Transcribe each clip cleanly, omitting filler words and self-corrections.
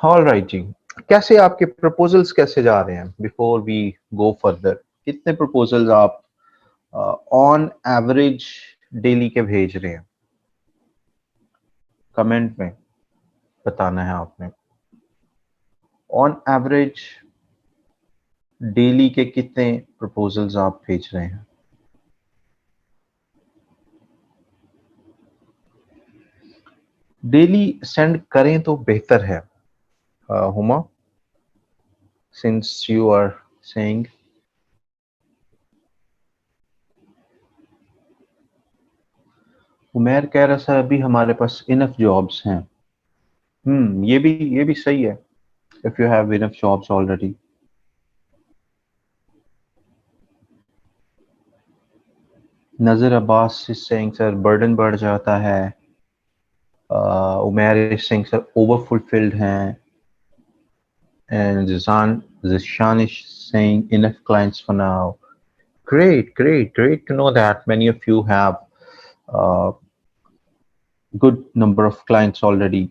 All right जी। कैसे आपके proposals कैसे जा रहे हैं बिफोर वी गो फर्दर? कितने प्रपोजल्स आप ऑन एवरेज डेली के भेज रहे हैं? कमेंट में बताना है आपने। ऑन एवरेज डेली के कितने प्रपोजल्स आप भेज रहे हैं? डेली सेंड करें तो बेहतर है। Huma, since you are saying. Umer कह रहा था अभी हमारे पास इनफ जॉब्स हैं। ये भी सही है। If you have enough jobs already. Nazar Abbas is saying sir burden बढ़ जाता है। Umer is saying sir over fulfilled हैं। And Zishan is saying enough clients for now. Great to know that many of you have a good number of clients already.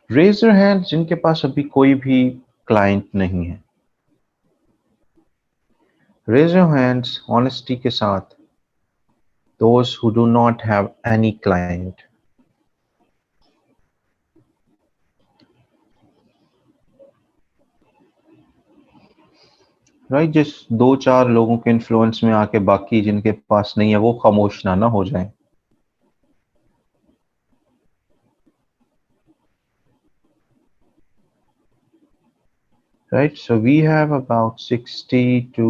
Raise your hand जिनके पास अभी कोई भी client नहीं है। Raise your hands honesty के साथ, those who do not have any client. Right, जिस दो चार लोगों के इन्फ्लुएंस में आके बाकी जिनके पास नहीं है वो खामोश ना हो जाए। Right, so we have about 60 to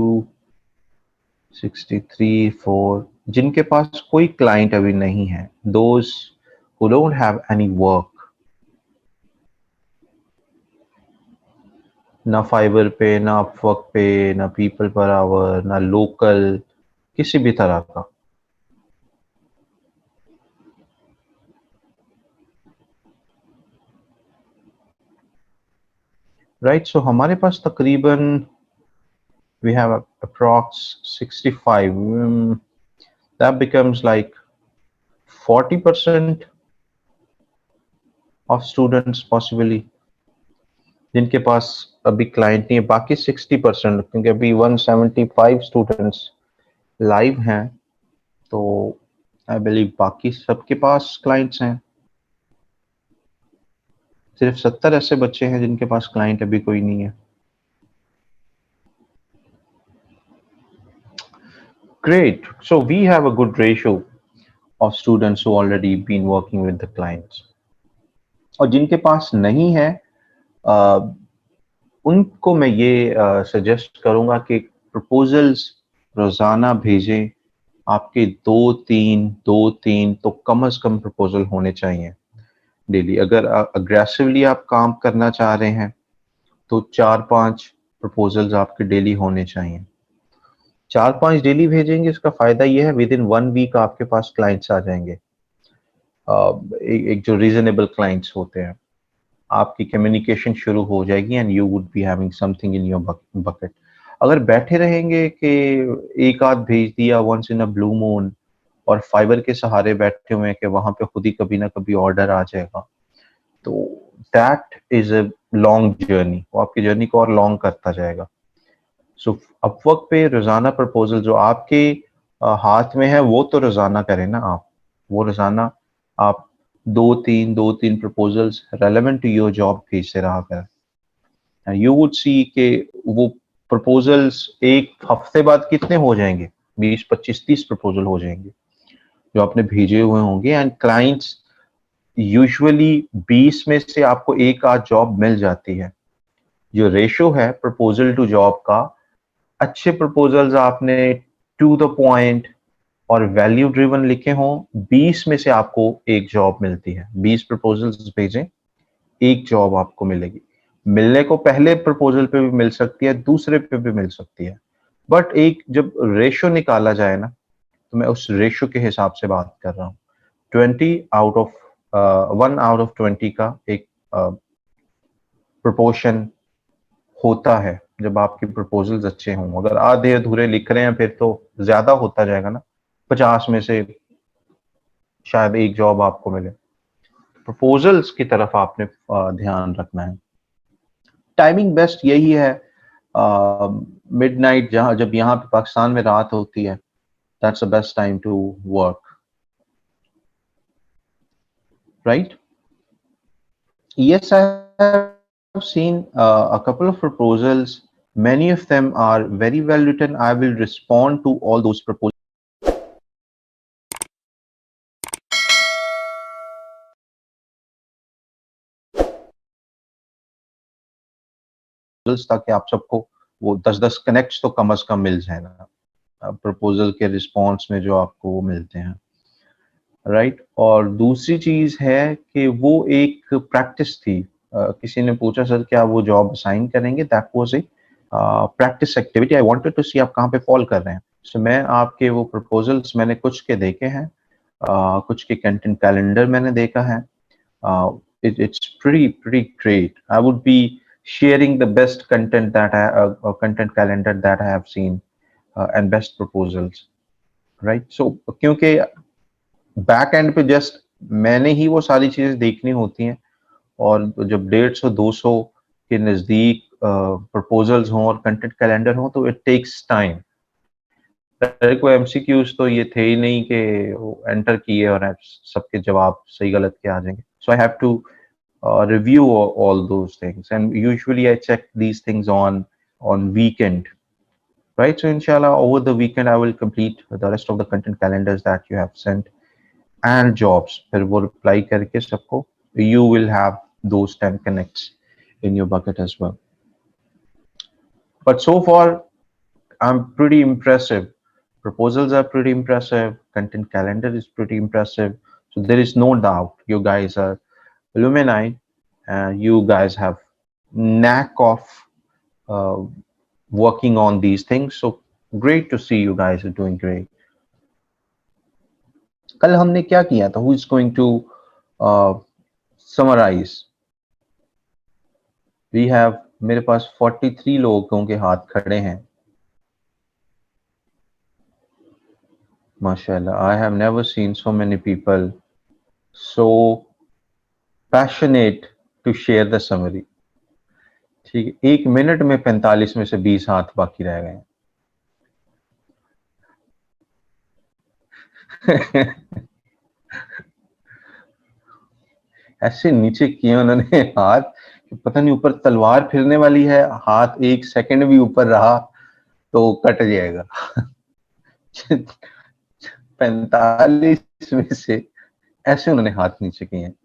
63, 4 जिनके पास कोई क्लाइंट अभी नहीं है, those who don't have any work, ना फाइवर पे, ना अपवर्क पे, ना पीपल पर आवर, ना लोकल, किसी भी तरह का। राइट, सो हमारे पास तकरीबन we have approx 65. That becomes like 40% of students possibly जिनके पास अभी क्लाइंट नहीं है। बाकी 60%, क्योंकि अभी 175 स्टूडेंट्स लाइव हैं, तो आई बिलीव बाकी सबके पास क्लाइंट्स हैं। सिर्फ 70 ऐसे बच्चे हैं जिनके पास क्लाइंट अभी कोई नहीं है। Great, so we have a good ratio of students who already been working with the clients. और जिनके पास नहीं है उनको मैं ये सजेस्ट करूंगा कि प्रपोजल्स रोजाना भेजें। आपके दो तीन तो कम से कम प्रपोजल होने चाहिए डेली। अगर अग्रेसिवली आप काम करना चाह रहे हैं तो 4-5 प्रपोजल्स आपके डेली होने चाहिए। 4-5 डेली भेजेंगे, इसका फायदा यह है विद इन 1 वीक आपके पास क्लाइंट्स आ जाएंगे। एक जो रीजनेबल क्लाइंट्स होते हैं, आपकी कम्युनिकेशन शुरू हो जाएगी and you would be having something in your bucket. अगर बैठे रहेंगे कि एक आध भेज दिया once in a blue moon और फाइबर के सहारे बैठे हुए हैं कि वहां पे खुद ही कभी ना कभी ऑर्डर आ जाएगा, तो that is a long journey. वो आपकी जर्नी को और लॉन्ग करता जाएगा। सो अपवर्क पे रोजाना प्रपोजल जो आपके हाथ में है वो तो रोजाना करें ना आप। वो रोजाना आप दो तीन proposals relevant to your job भेजते रहा करें। यू वुड सी के वो प्रपोजल्स एक हफ्ते बाद कितने हो जाएंगे, 20, 25, 30 प्रपोजल हो जाएंगे जो आपने भेजे हुए होंगे। एंड क्लाइंट्स यूजुअली 20 में से आपको एक आध जॉब मिल जाती है। जो रेशो है प्रपोजल टू जॉब का, अच्छे प्रपोजल्स आपने टू द पॉइंट और वैल्यू ड्रिवन लिखे हों, 20 में से आपको एक जॉब मिलती है। 20 प्रपोजल्स भेजें, एक जॉब आपको मिलेगी। मिलने को पहले प्रपोजल पे भी मिल सकती है, दूसरे पे भी मिल सकती है, बट एक जब रेशो निकाला जाए ना, तो मैं उस रेशो के हिसाब से बात कर रहा हूँ। 1 आउट ऑफ 20 का एक प्रोपोर्शन होता है जब आपके प्रपोजल्स अच्छे हों। अगर आधे अधूरे लिख रहे हैं फिर तो ज्यादा होता जाएगा ना। 50 में से शायद एक जॉब आपको मिले। प्रपोजल्स की तरफ आपने ध्यान रखना है। टाइमिंग बेस्ट यही है, मिडनाइट, जहाँ जब यहाँ पे पाकिस्तान में रात होती है, that's the best time to work, right? Yes, I have seen a couple of proposals. Many of them are very well written. I will respond to all those proposals ताकि आप सबको वो 10-10 कनेक्ट्स तो कम से कम मिल जाए ना प्रपोजल के response में जो आपको वो मिलते हैं, राइट? और दूसरी चीज है कि वो एक प्रैक्टिस थी। किसी ने पूछा सर क्या वो जॉब असाइन करेंगे, that was a practice activity. I wanted to see आप कहाँ पे फॉल कर रहे हैं। सो मैं आपके वो प्रपोजल्स मैंने कुछ के देखे हैं, कुछ के कंटेंट कैलेंडर मैंने देखा है। It's pretty great. I would be sharing the best content that content calendar that I have seen and best proposals, right? So क्योंकि बैक एंड पे जस्ट मैंने ही वो सारी चीजें देखनी होती हैं, और जब 150-200 के नजदीक प्रपोजल्स हों और कंटेंट कैलेंडर हो तो इट टेक्स टाइम। कोई एमसीक्यूज तो ये थे ही नहीं कि वो एंटर किए और सबके जवाब सही गलत के आ जाएंगे। So I have to review all those things, and usually I check these things on weekend, right? So inshallah over the weekend I will complete the rest of the content calendars that you have sent and jobs, फिर वो reply करके सबको you will have those 10 connects in your bucket as well. But so far I'm pretty impressive. Proposals are pretty impressive, content calendar is pretty impressive, so there is no doubt you guys are alumni. You guys have knack of uh, working on these things, so great to see you guys are doing great. कल हमने क्या किया था? Who is going to summarize? We have, मेरे पास 43 लोगों के हाथ खड़े हैं, माशाल्लाह। I have never seen so many people so passionate to share the summary. ठीक है, 1 मिनट में 45 में से 20 हाथ बाकी रह गए। ऐसे नीचे किए उन्होंने हाथ, पता नहीं ऊपर तलवार फिरने वाली है, हाथ 1 सेकंड भी ऊपर रहा तो कट जाएगा। 45 में से ऐसे उन्होंने हाथ नीचे किए हैं।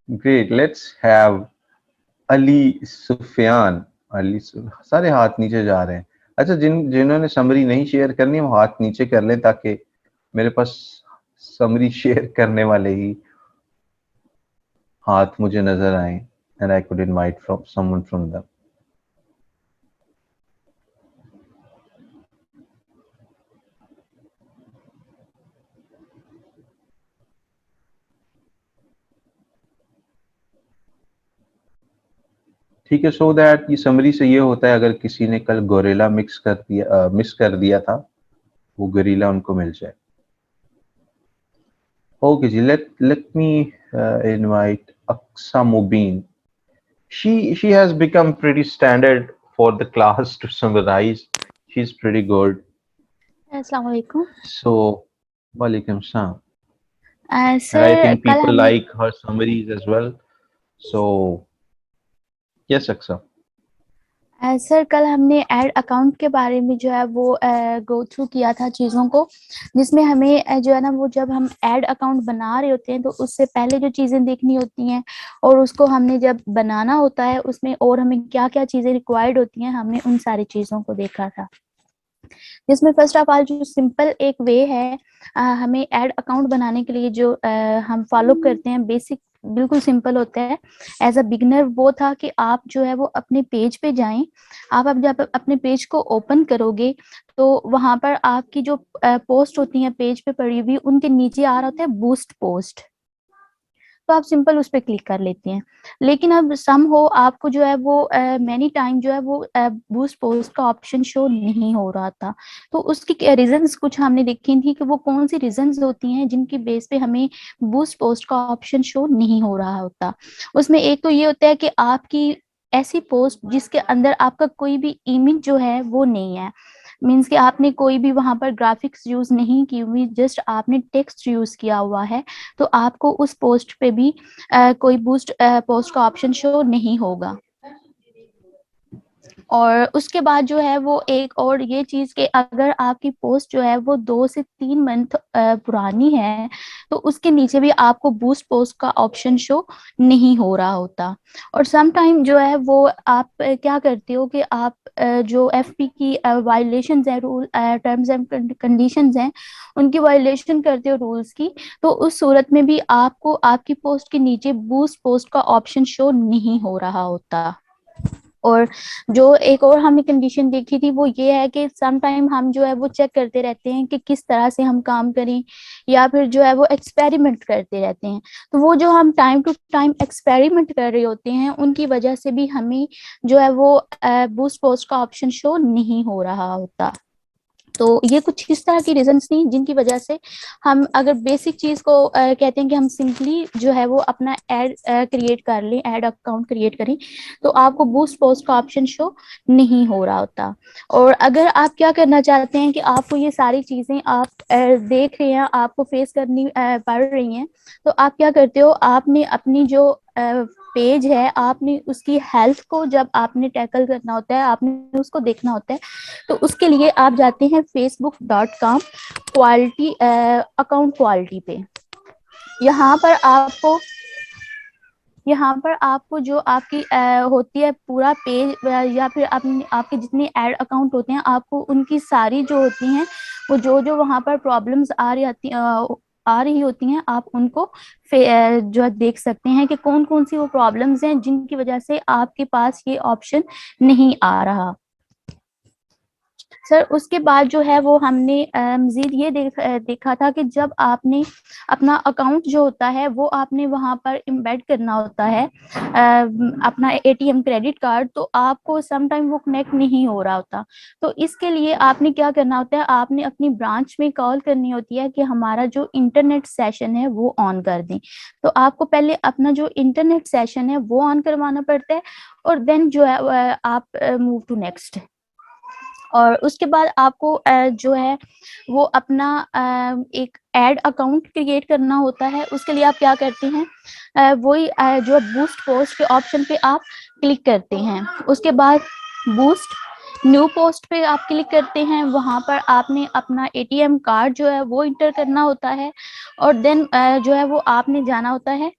Great, let's have Ali Sufiyan. सारे हाथ नीचे जा रहे हैं। अच्छा, जिन्होंने समरी नहीं शेयर करनी वो हाथ नीचे कर लें ताकि मेरे पास समरी शेयर करने वाले ही हाथ मुझे नजर आए and I could invite from someone from them. ठीक है, सो दैट ये समरी से ये होता है अगर किसी ने कल गोरिल्ला मिस कर दिया था, वो गोरिल्ला उनको मिल जाए। ओके जी, let me invite Aqsa Mubeen. She has become pretty standard for the class to summarize. She's pretty good. अस्सलाम वालेकुम। So, walaikum salam. And I sir think कल people हमने like her summaries as well. So, yes, Aksa. Sir कल हमने add account के बारे में जो है वो गो थ्रू किया था चीज़ों को, जिसमें हमें जो है ना वो जब हम ऐड अकाउंट बना रहे होते हैं तो उससे पहले जो चीज़ें देखनी होती हैं और उसको हमने जब बनाना होता है उसमें और हमें क्या क्या चीज़ें रिक्वायर्ड होती हैं, हमने उन सारी चीज़ों को देखा था। जिसमें फर्स्ट ऑफ ऑल जो सिंपल एक वे है हमें ऐड अकाउंट बनाने के लिए जो हम फॉलो करते हैं बेसिक बिल्कुल सिंपल होता है। एज अ बिगनर वो था कि आप जो है वो अपने पेज पे जाएं, आप अब जब अपने पेज को ओपन करोगे तो वहां पर आपकी जो पोस्ट होती हैं पेज पे पड़ी हुई उनके नीचे आ रहा होता है बूस्ट पोस्ट। तो आप सिंपल उस पर क्लिक कर लेते हैं। लेकिन अब सम हो आपको जो है वो मैनी टाइम जो है वो बूस्ट पोस्ट का ऑप्शन शो नहीं हो रहा था। तो उसकी रीजंस कुछ हमने देखी थी कि वो कौन सी रीजंस होती हैं जिनकी बेस पे हमें बूस्ट पोस्ट का ऑप्शन शो नहीं हो रहा होता। उसमें एक तो ये होता है कि आपकी ऐसी पोस्ट जिसके अंदर आपका कोई भी इमेज जो है वो नहीं है, मीन्स कि आपने कोई भी वहां पर ग्राफिक्स यूज नहीं की हुई, जस्ट आपने टेक्स्ट यूज किया हुआ है, तो आपको उस पोस्ट पे भी कोई बूस्ट पोस्ट का ऑप्शन शो नहीं होगा। और उसके बाद जो है वो एक और ये चीज कि अगर आपकी पोस्ट जो है वो 2 से 3 मंथ पुरानी है, तो उसके नीचे भी आपको बूस्ट पोस्ट का ऑप्शन शो नहीं हो रहा होता। और सम टाइम जो है वो आप क्या करते हो कि आप जो एफपी की वायलेशंस है, रूल टर्म्स एंड कंडीशंस हैं, उनकी वायलेशन करते हो रूल्स की, तो उस सूरत में भी आपको आपकी पोस्ट के नीचे बूस्ट पोस्ट का ऑप्शन शो नहीं हो रहा होता। और जो एक और हमने कंडीशन देखी थी वो ये है कि सम टाइम हम जो है वो चेक करते रहते हैं कि किस तरह से हम काम करें, या फिर जो है वो एक्सपेरिमेंट करते रहते हैं। तो वो जो हम टाइम टू टाइम एक्सपेरिमेंट कर रहे होते हैं उनकी वजह से भी हमें जो है वो बूस्ट पोस्ट का ऑप्शन शो नहीं हो रहा होता। तो ये कुछ इस तरह की रीजंस थी जिनकी वजह से हम अगर बेसिक चीज को कहते हैं कि हम सिंपली जो है वो अपना एड क्रिएट कर लें, एड अकाउंट क्रिएट करें, तो आपको बूस्ट पोस्ट का ऑप्शन शो नहीं हो रहा होता। और अगर आप क्या करना चाहते हैं कि आपको ये सारी चीजें आप देख रहे हैं, आपको फेस करनी पड़ रही हैं, तो आप क्या करते हो, आपने अपनी जो पेज है, आपने उसकी हेल्थ को जब आपने टैकल करना होता है, आपने उसको देखना होता है, तो उसके लिए आप जाते हैं facebook.com क्वालिटी अकाउंट क्वालिटी पे। यहाँ पर आपको यहाँ पर आपको जो आपकी होती है पूरा पेज, या फिर अपने आपके जितने ऐड अकाउंट होते हैं, आपको उनकी सारी जो होती हैं वो जो जो वहाँ पर प्रॉब्लम्स आ रही होती हैं, आप उनको जो है देख सकते हैं कि कौन कौन सी वो प्रॉब्लम्स हैं जिनकी वजह से आपके पास ये ऑप्शन नहीं आ रहा। सर उसके बाद जो है वो हमने मजीद ये देखा था कि जब आपने अपना अकाउंट जो होता है वो आपने वहां पर इम्बेड करना होता है अपना एटीएम क्रेडिट कार्ड, तो आपको सम टाइम वो कनेक्ट नहीं हो रहा होता। तो इसके लिए आपने क्या करना होता है, आपने अपनी ब्रांच में कॉल करनी होती है कि हमारा जो इंटरनेट सेशन है वो ऑन कर दें। तो आपको पहले अपना जो इंटरनेट सेशन है वो ऑन करवाना पड़ता है, और देन जो है आप मूव टू नेक्स्ट। और उसके बाद आपको जो है वो अपना एक एड अकाउंट क्रिएट करना होता है। उसके लिए आप क्या करते हैं, वही जो बूस्ट पोस्ट के ऑप्शन पे आप क्लिक करते हैं। उसके बाद बूस्ट न्यू पोस्ट पे आप क्लिक करते हैं, वहां पर आपने अपना एटीएम कार्ड जो है वो इंटर करना होता है, और देन जो है वो आपने जाना होता है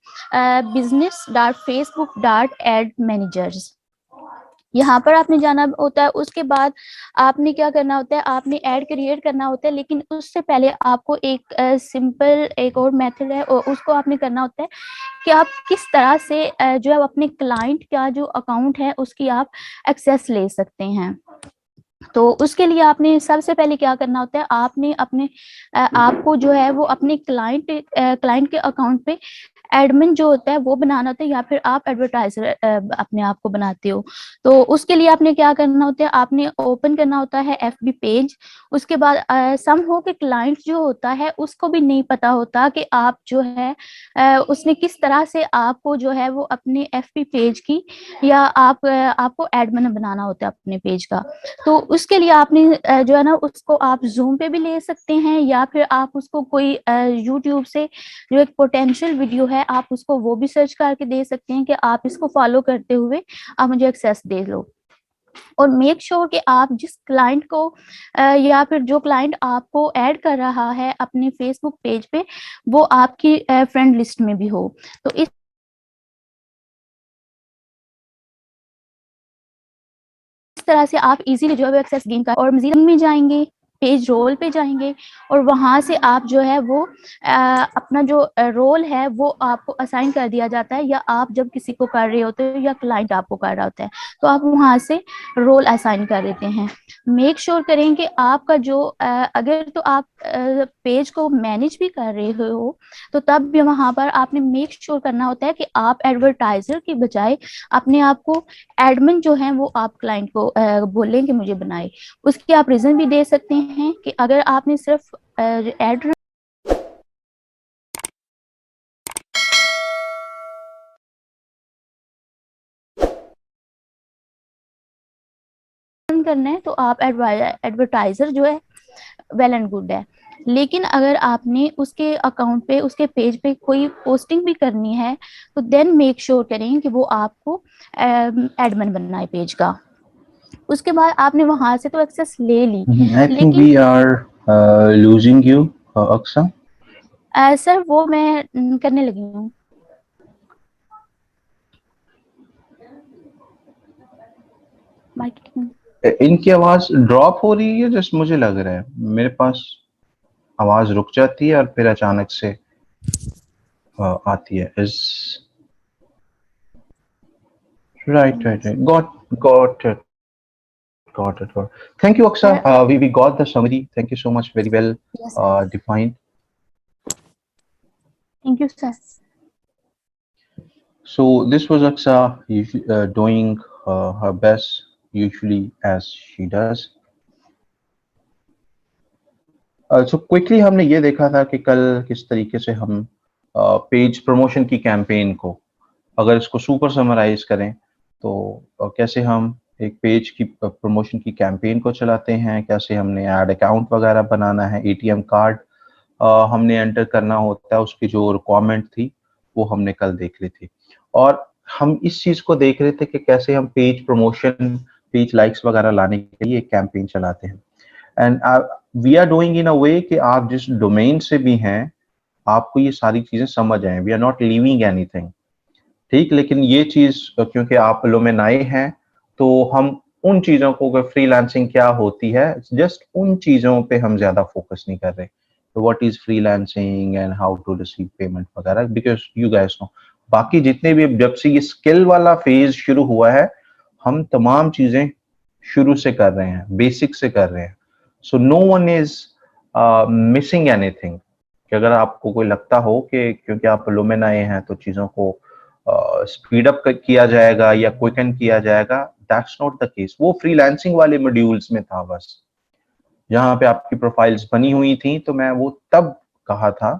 business.facebook.ad-managers, यहाँ पर आपने जाना होता है। उसके बाद आपने क्या करना होता है, आपने ऐड क्रिएट करना होता है, लेकिन उससे पहले आपको एक सिंपल एक और मेथड है और उसको आपने करना होता है कि आप किस तरह से जो है अपने क्लाइंट का जो अकाउंट है उसकी आप एक्सेस ले सकते हैं। तो उसके लिए आपने सबसे पहले क्या करना होता है, आपने अपने आपको जो है वो अपने क्लाइंट के अकाउंट पे एडमिन जो होता है वो बनाना होता है, या फिर आप एडवर्टाइजर अपने आप को बनाते हो। तो उसके लिए आपने क्या करना होता है, आपने ओपन करना होता है एफबी पेज। उसके बाद सम हो के क्लाइंट जो होता है उसको भी नहीं पता होता कि आप जो है उसने किस तरह से आपको जो है वो अपने एफबी पेज की, या आपको एडमिन बनाना होता है अपने पेज का। तो उसके लिए आपने जो है ना उसको आप जूम पे भी ले सकते हैं, या फिर आप उसको कोई यूट्यूब से जो एक पोटेंशियल वीडियो है आप उसको वो भी सर्च करके दे सकते हैं कि आप इसको फॉलो करते हुए आप मुझे एक्सेस दे लो। और मेक श्योर कि आप जिस क्लाइंट को या फिर जो क्लाइंट आपको ऐड कर रहा है अपने फेसबुक पेज पे वो आपकी फ्रेंड लिस्ट में भी हो। तो इस तरह से आप इजीली जो है एक्सेस गेन कर और मजीद में जाएंगे। पेज रोल पे जाएंगे और वहां से आप जो है वो अपना जो रोल है वो आपको असाइन कर दिया जाता है, या आप जब किसी को कर रहे होते हो या क्लाइंट आपको कर रहा होता है तो आप वहां से रोल असाइन कर देते हैं। मेक श्योर करें कि आपका जो अगर तो आप पेज को मैनेज भी कर रहे हो तो तब भी वहां पर आपने मेक श्योर करना होता है कि आप एडवर्टाइजर की बजाय अपने आप को एडमिन जो है वो आप क्लाइंट को बोलें कि मुझे बनाए। उसके आप रीजन भी दे सकते हैं कि अगर आपने सिर्फ एड करना है तो आप एडवर्टाइजर जो है वेल एंड गुड है। लेकिन अगर आपने उसके अकाउंट पे उसके पेज पे कोई पोस्टिंग भी करनी है तो देन मेक श्योर करें कि वो आपको एडमिन बनना है पेज का। उसके बाद आपने वहां से तो एक्सेस ले ली, I think लेकिन we are losing you, Aksa. Sir वो मैं करने लगी हूँ। मार्केटिंग इनकी आवाज ड्रॉप हो रही है, जस्ट मुझे लग रहा है मेरे पास आवाज रुक जाती है और फिर अचानक से आती है। Is right got it. Thank you, Aksa. Sir We got the summary. Thank you so much. Very well yes sir, defined. Thank you sir. So this was Aksa doing her best, usually as she does. So quickly हमने ये देखा था कि कल किस तरीके से हम पेज प्रमोशन की कैंपेन को, अगर इसको सुपर समराइज करें तो कैसे हम एक पेज की प्रमोशन की कैंपेन को चलाते हैं, कैसे हमने ऐड अकाउंट वगैरह बनाना है, एटीएम कार्ड हमने एंटर करना होता है, उसकी जो रिक्वायरमेंट थी वो हमने कल देख ली थी। और हम इस चीज को देख रहे थे कि कैसे हम पेज प्रमोशन, पेज लाइक्स वगैरह लाने के लिए एक कैंपेन चलाते हैं। And we are doing in a way कि आप जिस डोमेन से भी हैं आपको ये सारी चीजें समझ आए। We are not leaving anything, ठीक। लेकिन ये चीज क्योंकि आप एलुमनाई हैं तो हम उन चीजों को, फ्रीलांसिंग क्या होती है, जस्ट उन चीजों पे हम ज्यादा फोकस नहीं कर रहे। तो what is freelancing and how to receive payment वगैरह, बिकॉज यू गाइस नो बाकी जितने भी, जब से ये स्किल वाला फेज शुरू हुआ है हम तमाम चीजें शुरू से कर रहे हैं, बेसिक से कर रहे हैं। So no one is missing anything. कि अगर आपको कोई लगता हो कि क्योंकि आप एलुमनाई हैं तो चीजों को स्पीड अप किया जाएगा या क्विकन किया जाएगा, दैट्स नॉट द केस। वो फ्रीलांसिंग वाले मॉड्यूल्स में था बस, जहां पे आपकी प्रोफाइल्स बनी हुई थी। तो मैं वो तब कहा था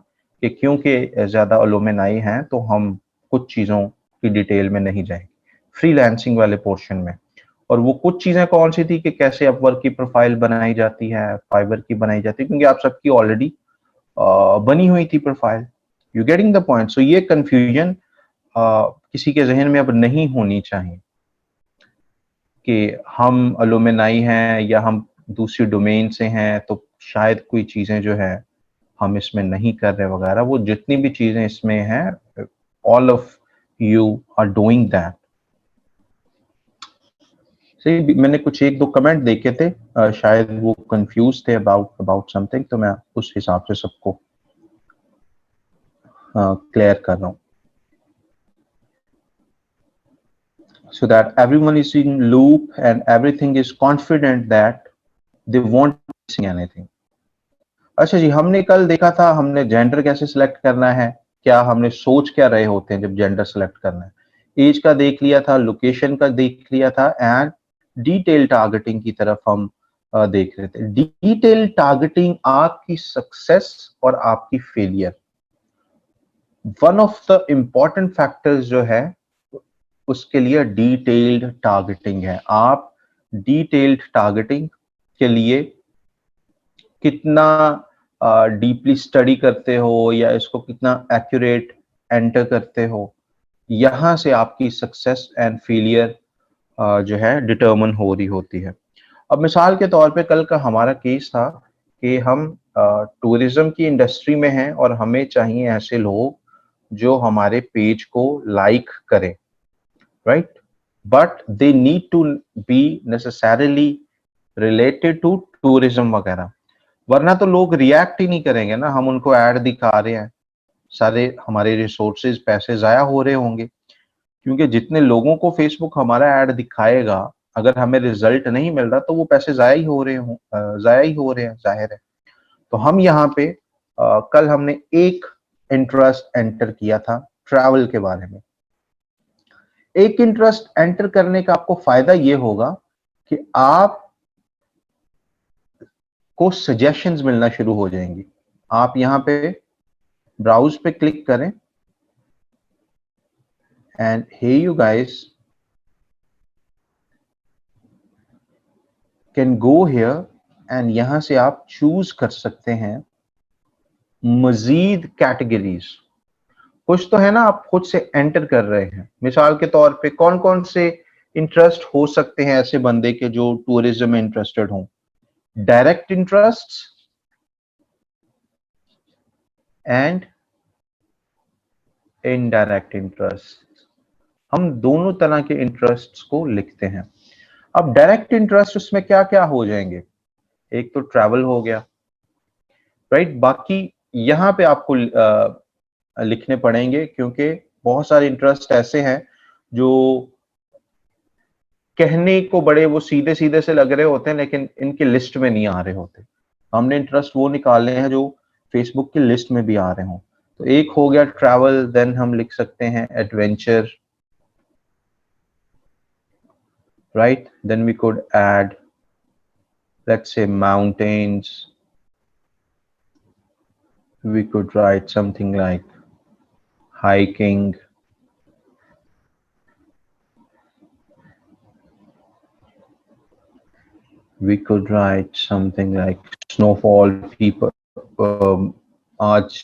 कि क्योंकि ज्यादा एलुमनाई हैं तो हम कुछ चीजों की डिटेल में नहीं जाएंगे फ्रीलांसिंग वाले पोर्शन में। और वो कुछ चीजें कौन सी थी कि कैसे अपवर्क की प्रोफाइल बनाई जाती है, फाइवर की बनाई जाती है, क्योंकि आप सबकी ऑलरेडी बनी हुई थी profile. You getting the point. So ये कंफ्यूजन किसी के जहन में अब नहीं होनी चाहिए कि हम एलुमनाई हैं या हम दूसरी डोमेन से हैं तो शायद कोई चीजें जो है हम इसमें नहीं कर रहे वगैरह। वो जितनी भी चीजें इसमें हैं, all of you are doing that. सही, मैंने कुछ एक दो कमेंट देखे थे, शायद वो कंफ्यूज थे अबाउट समथिंग, तो मैं उस हिसाब से सबको क्लियर कर रहा हूँ। So that everyone is in loop and everything is confident that they won't be missing anything. अच्छा जी, हमने कल देखा था हमने जेंडर कैसे सिलेक्ट करना है, क्या हमने सोच क्या रहे होते हैं जब जेंडर सिलेक्ट करना है। एज का देख लिया था, लोकेशन का देख लिया था, एंड डिटेल टारगेटिंग की तरफ हम देख रहे थे। डिटेल टारगेटिंग आपकी सक्सेस और आपकी failure, one of the important factors जो है उसके लिए डिटेल्ड टारगेटिंग है। आप डिटेल्ड टारगेटिंग के लिए कितना डीपली स्टडी करते हो या इसको कितना एक्यूरेट एंटर करते हो, यहां से आपकी सक्सेस एंड फेलियर जो है डिटरमिन हो रही होती है। अब मिसाल के तौर पे कल का हमारा केस था कि हम टूरिज्म की इंडस्ट्री में हैं और हमें चाहिए ऐसे लोग जो हमारे पेज को लाइक करें, right? But they need to be necessarily related to tourism वगैरह। वरना तो लोग रिएक्ट ही नहीं करेंगे ना, हम उनको ऐड दिखा रहे हैं, सारे हमारे रिसोर्सेज पैसे जाया हो रहे होंगे, क्योंकि जितने लोगों को फेसबुक हमारा ऐड दिखाएगा, अगर हमें रिजल्ट नहीं मिल रहा तो वो पैसे जाया ही हो रहे हों, जाया ही हो रहे हैं, जाहिर है। तो हम यहाँ पे कल हमने एक इंटरेस्ट एंटर किया था ट्रैवल के बारे में। एक इंटरेस्ट एंटर करने का आपको फायदा ये होगा कि आप को सजेशंस मिलना शुरू हो जाएंगी। आप यहाँ पे ब्राउज पे क्लिक करें and here you guys can go here and यहां से आप चूज कर सकते हैं मजीद कैटेगरीज। कुछ तो है ना आप खुद से एंटर कर रहे हैं, मिसाल के तौर पे कौन कौन से इंटरेस्ट हो सकते हैं ऐसे बंदे के जो टूरिज्म में इंटरेस्टेड हों। Direct interest and indirect interest, हम दोनों तरह के इंटरेस्ट्स को लिखते हैं। अब डायरेक्ट इंटरेस्ट उसमें क्या क्या हो जाएंगे, एक तो ट्रैवल हो गया, राइट। बाकी यहाँ पे आपको लिखने पड़ेंगे क्योंकि बहुत सारे इंटरेस्ट ऐसे हैं जो कहने को बड़े वो सीधे सीधे से लग रहे होते हैं लेकिन इनके लिस्ट में नहीं आ रहे होते। हमने इंटरेस्ट वो निकालने हैं जो फेसबुक की लिस्ट में भी आ रहे हों। तो एक हो गया ट्रैवल, देन हम लिख सकते हैं adventure, right. Then we could add let's say mountains, we could write something like hiking, we could write something like snowfall, people आज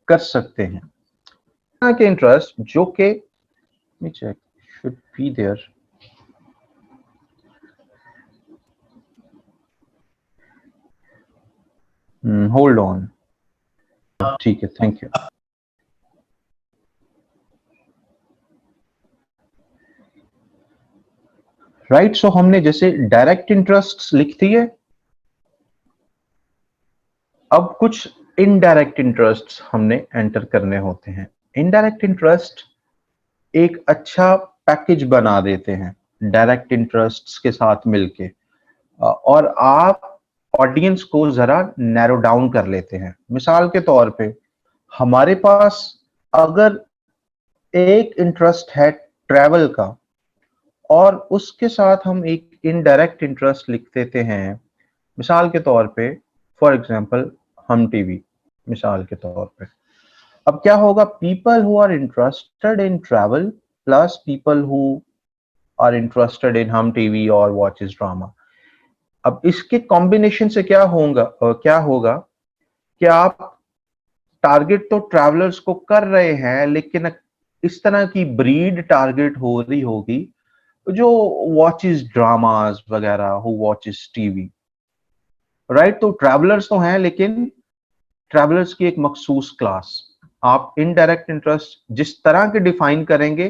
कर सकते हैं के इंटरेस्ट जो के check should be there. Hold on, ठीक है, थैंक यू। राइट, सो हमने जैसे डायरेक्ट इंटरेस्ट लिख दिए, अब कुछ इनडायरेक्ट इंटरेस्ट हमने एंटर करने होते हैं। इनडायरेक्ट इंटरेस्ट एक अच्छा पैकेज बना देते हैं डायरेक्ट इंटरेस्ट के साथ मिलके, और आप ऑडियंस को जरा नैरो डाउन कर लेते हैं। मिसाल के तौर पे हमारे पास अगर एक इंटरेस्ट है ट्रैवल का और उसके साथ हम एक इनडायरेक्ट इंटरेस्ट लिख देते हैं, मिसाल के तौर पे फॉर एग्जांपल हम टीवी, मिसाल के तौर पे, अब क्या होगा, people who are interested in travel plus people who are interested in Hum TV और वॉचेस ड्रामा। अब इसके कॉम्बिनेशन से क्या होगा कि आप टारगेट तो ट्रैवलर्स को कर रहे हैं लेकिन इस तरह की ब्रीड टारगेट हो रही होगी जो वॉचेस ड्रामास वगैरह, हु वॉचेस टीवी, राइट। तो ट्रैवलर्स तो हैं लेकिन ट्रैवलर्स की एक मखसूस क्लास। आप इनडायरेक्ट इंटरेस्ट जिस तरह के डिफाइन करेंगे,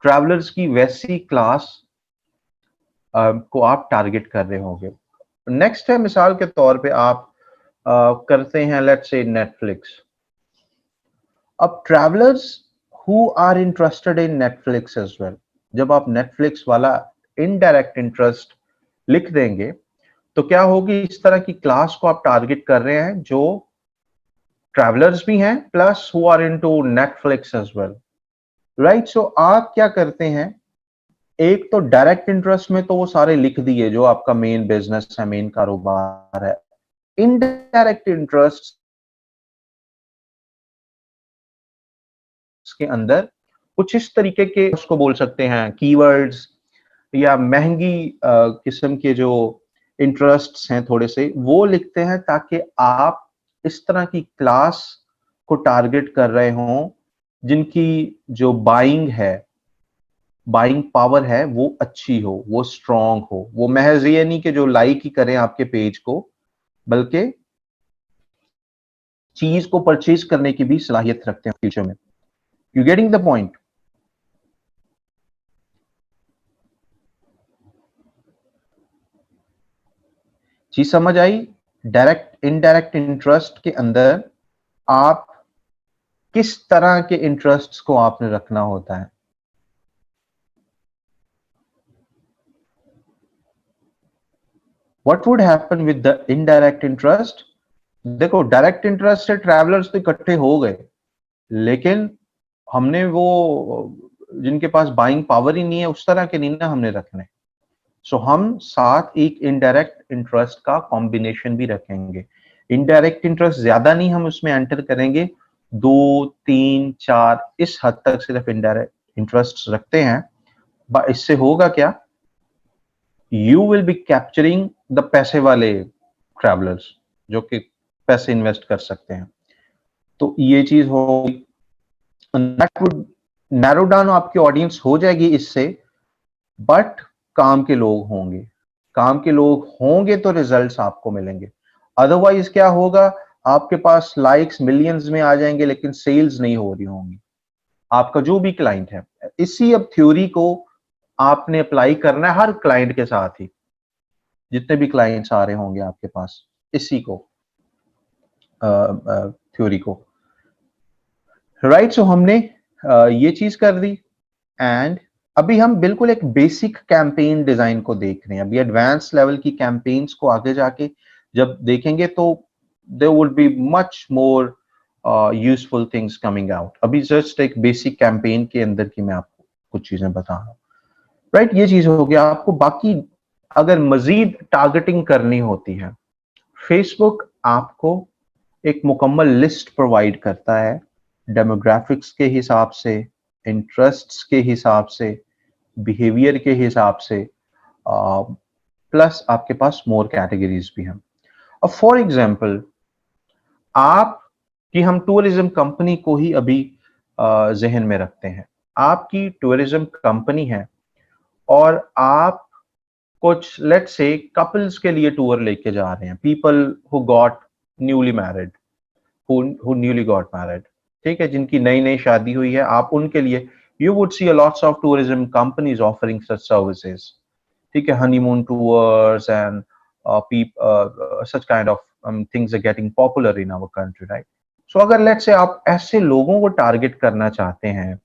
ट्रैवलर्स की वैसी क्लास को आप टारगेट कर रहे होंगे। नेक्स्ट है, मिसाल के तौर पे आप करते हैं लेट्स से नेटफ्लिक्स। अब travellers who are interested in Netflix as well, जब आप नेटफ्लिक्स वाला इनडायरेक्ट इंटरेस्ट लिख देंगे तो क्या होगी, इस तरह की क्लास को आप टारगेट कर रहे हैं जो ट्रैवलर्स भी हैं plus who are into Netflix as well, right. So आप क्या करते हैं, एक तो डायरेक्ट इंटरेस्ट में तो वो सारे लिख दिए जो आपका मेन बिजनेस है, मेन कारोबार है। इनडायरेक्ट इंटरेस्ट के अंदर कुछ इस तरीके के उसको बोल सकते हैं कीवर्ड्स, या महंगी किस्म के जो इंटरेस्ट्स हैं थोड़े से वो लिखते हैं, ताकि आप इस तरह की क्लास को टारगेट कर रहे हों जिनकी जो बाइंग पावर है वो अच्छी हो, वो स्ट्रांग हो, वो महज ये नहीं कि जो लाइक ही करें आपके पेज को, बल्कि चीज को परचेज करने की भी सलाहियत रखते हैं फ्यूचर में। You getting the point? चीज समझ आई? डायरेक्ट इनडायरेक्ट इंटरेस्ट के अंदर आप किस तरह के इंटरेस्ट्स को आपने रखना होता है। What would happen with the indirect interest? देखो, डायरेक्ट इंटरेस्ट से ट्रैवलर्स तो इकट्ठे हो गए, लेकिन हमने वो जिनके पास बाइंग पावर ही नहीं है उस तरह के नहीं ना हमने रखने। सो हम साथ एक इनडायरेक्ट इंटरेस्ट का कॉम्बिनेशन भी रखेंगे। इनडायरेक्ट इंटरेस्ट ज्यादा नहीं हम उसमें एंटर करेंगे, 2 3 4 इस हद तक सिर्फ इनडायरेक्ट इंटरेस्ट रखते हैं। इससे होगा क्या, you will be capturing the पैसे वाले ट्रैवलर्स जो कि पैसे इन्वेस्ट कर सकते हैं। तो ये चीज होगी, दैट वुड नैरो डाउन आपकी ऑडियंस हो जाएगी इससे। बट काम के लोग होंगे, काम के लोग होंगे तो रिजल्ट्स आपको मिलेंगे। अदरवाइज क्या होगा, आपके पास लाइक्स मिलियंस में आ जाएंगे लेकिन सेल्स नहीं हो रही होंगी आपका जो भी क्लाइंट है। इसी अब थ्योरी को आपने अप्लाई करना है हर क्लाइंट के साथ ही, जितने भी क्लाइंट्स आ रहे होंगे आपके पास, इसी को थ्योरी को। राइट, सो हमने ये चीज कर दी। एंड अभी हम बिल्कुल एक बेसिक कैंपेन डिजाइन को देख रहे हैं। अभी एडवांस लेवल की कैंपेन्स को आगे जाके जब देखेंगे तो there would be much more useful things coming out. अभी जस्ट एक बेसिक कैंपेन के अंदर की मैं आपको कुछ चीजें बता रहा हूँ। राइट, ये चीज हो गया। आपको बाकी अगर मजीद टारगेटिंग करनी होती है, फेसबुक आपको एक मुकम्मल लिस्ट प्रोवाइड करता है डेमोग्राफिक्स के हिसाब से, इंटरेस्ट्स के हिसाब से, बिहेवियर के हिसाब से, प्लस आपके पास मोर कैटेगरीज भी हैं। अब फॉर एग्जांपल आप कि हम टूरिज्म कंपनी को ही अभी जहन में रखते हैं। आपकी टूरिज्म कंपनी है और आप कुछ लेट्स से कपल्स के लिए टूर लेके जा रहे हैं, people who got newly married, who newly got married, ठीक है, जिनकी नई नई शादी हुई है, आप उनके लिए you would see a lots of tourism companies offering such services, ठीक है, honeymoon tours and such kind of things are getting popular in our country, right? So अगर let's say आप ऐसे लोगों को टारगेट करना चाहते हैं,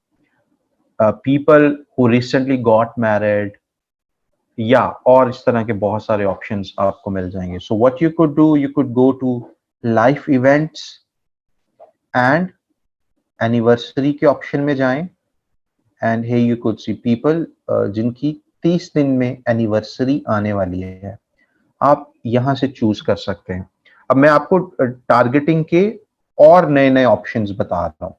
people who recently got married, या और इस तरह के बहुत सारे ऑप्शंस आपको मिल जाएंगे। So what you could do, you could go to life events and anniversary के ऑप्शन में जाएं, and hey you could see people जिनकी 30 दिन में एनिवर्सरी आने वाली है, आप यहां से चूज कर सकते हैं। अब मैं आपको टारगेटिंग के और नए नए ऑप्शंस बता रहा हूं।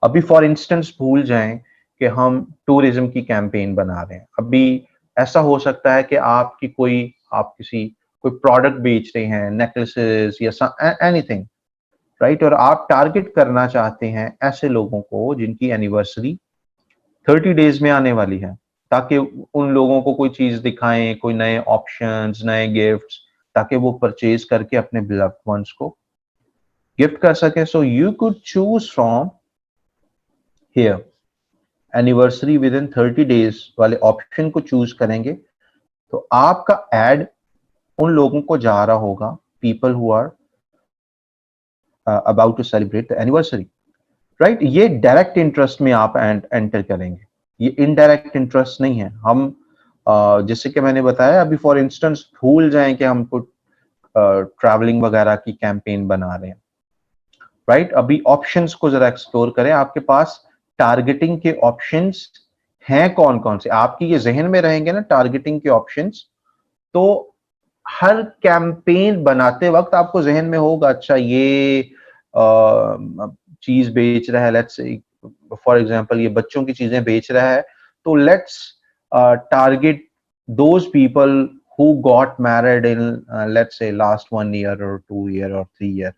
अभी फॉर इंस्टेंस भूल जाएं कि हम टूरिज्म की कैंपेन बना रहे हैं। अभी ऐसा हो सकता है कि आप किसी कोई प्रोडक्ट बेच रहे हैं, नेकलेसेस या एनीथिंग, राइट, और आप टारगेट करना चाहते हैं ऐसे लोगों को जिनकी एनिवर्सरी 30 डेज में आने वाली है, ताकि उन लोगों को कोई चीज दिखाएं, कोई नए ऑप्शंस, नए गिफ्ट्स, ताकि वो परचेज करके अपने बिलव्ड वंस को गिफ्ट कर सके। So you could choose from here anniversary with in 30 days वाले ऑप्शन को चूज करेंगे तो आपका एड उन लोगों को जा रहा होगा, people who are about to celebrate the anniversary, right. ये डायरेक्ट इंटरेस्ट में आप एंटर करेंगे, ये इनडायरेक्ट इंटरेस्ट नहीं है। हम जैसे कि मैंने बताया, अभी फॉर इंस्टेंस भूल जाएं कि हमको ट्रैवलिंग वगैरह की कैंपेन बना रहे हैं, राइट। अभी ऑप्शंस को जरा एक्सप्लोर करें, आपके पास टारगेटिंग के ऑप्शंस हैं कौन कौन से, आपकी ये जहन में रहेंगे ना टारगेटिंग के ऑप्शंस, तो हर कैंपेन बनाते वक्त आपको जहन में होगा, अच्छा ये चीज बेच रहा है, लेट्स से फॉर एग्जांपल ये बच्चों की चीजें बेच रहा है, तो let's target those people who got married in let's say last 1 year or 2 year or 3 year,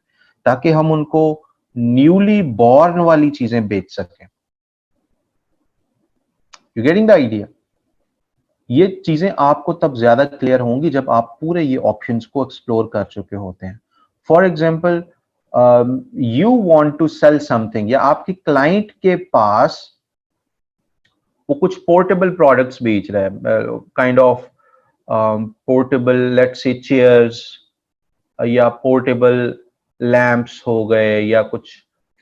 ताकि हम उनको न्यूली बॉर्न वाली चीजें बेच सकें। You getting the idea? ये चीजें आपको तब ज्यादा क्लियर होंगी जब आप पूरे ये ऑप्शंस को एक्सप्लोर कर चुके होते हैं। For example you want to sell something, या आपके क्लाइंट के पास वो कुछ पोर्टेबल प्रोडक्ट्स बेच रहा है, kind of portable let's say chairs या पोर्टेबल लैंप्स हो गए, या कुछ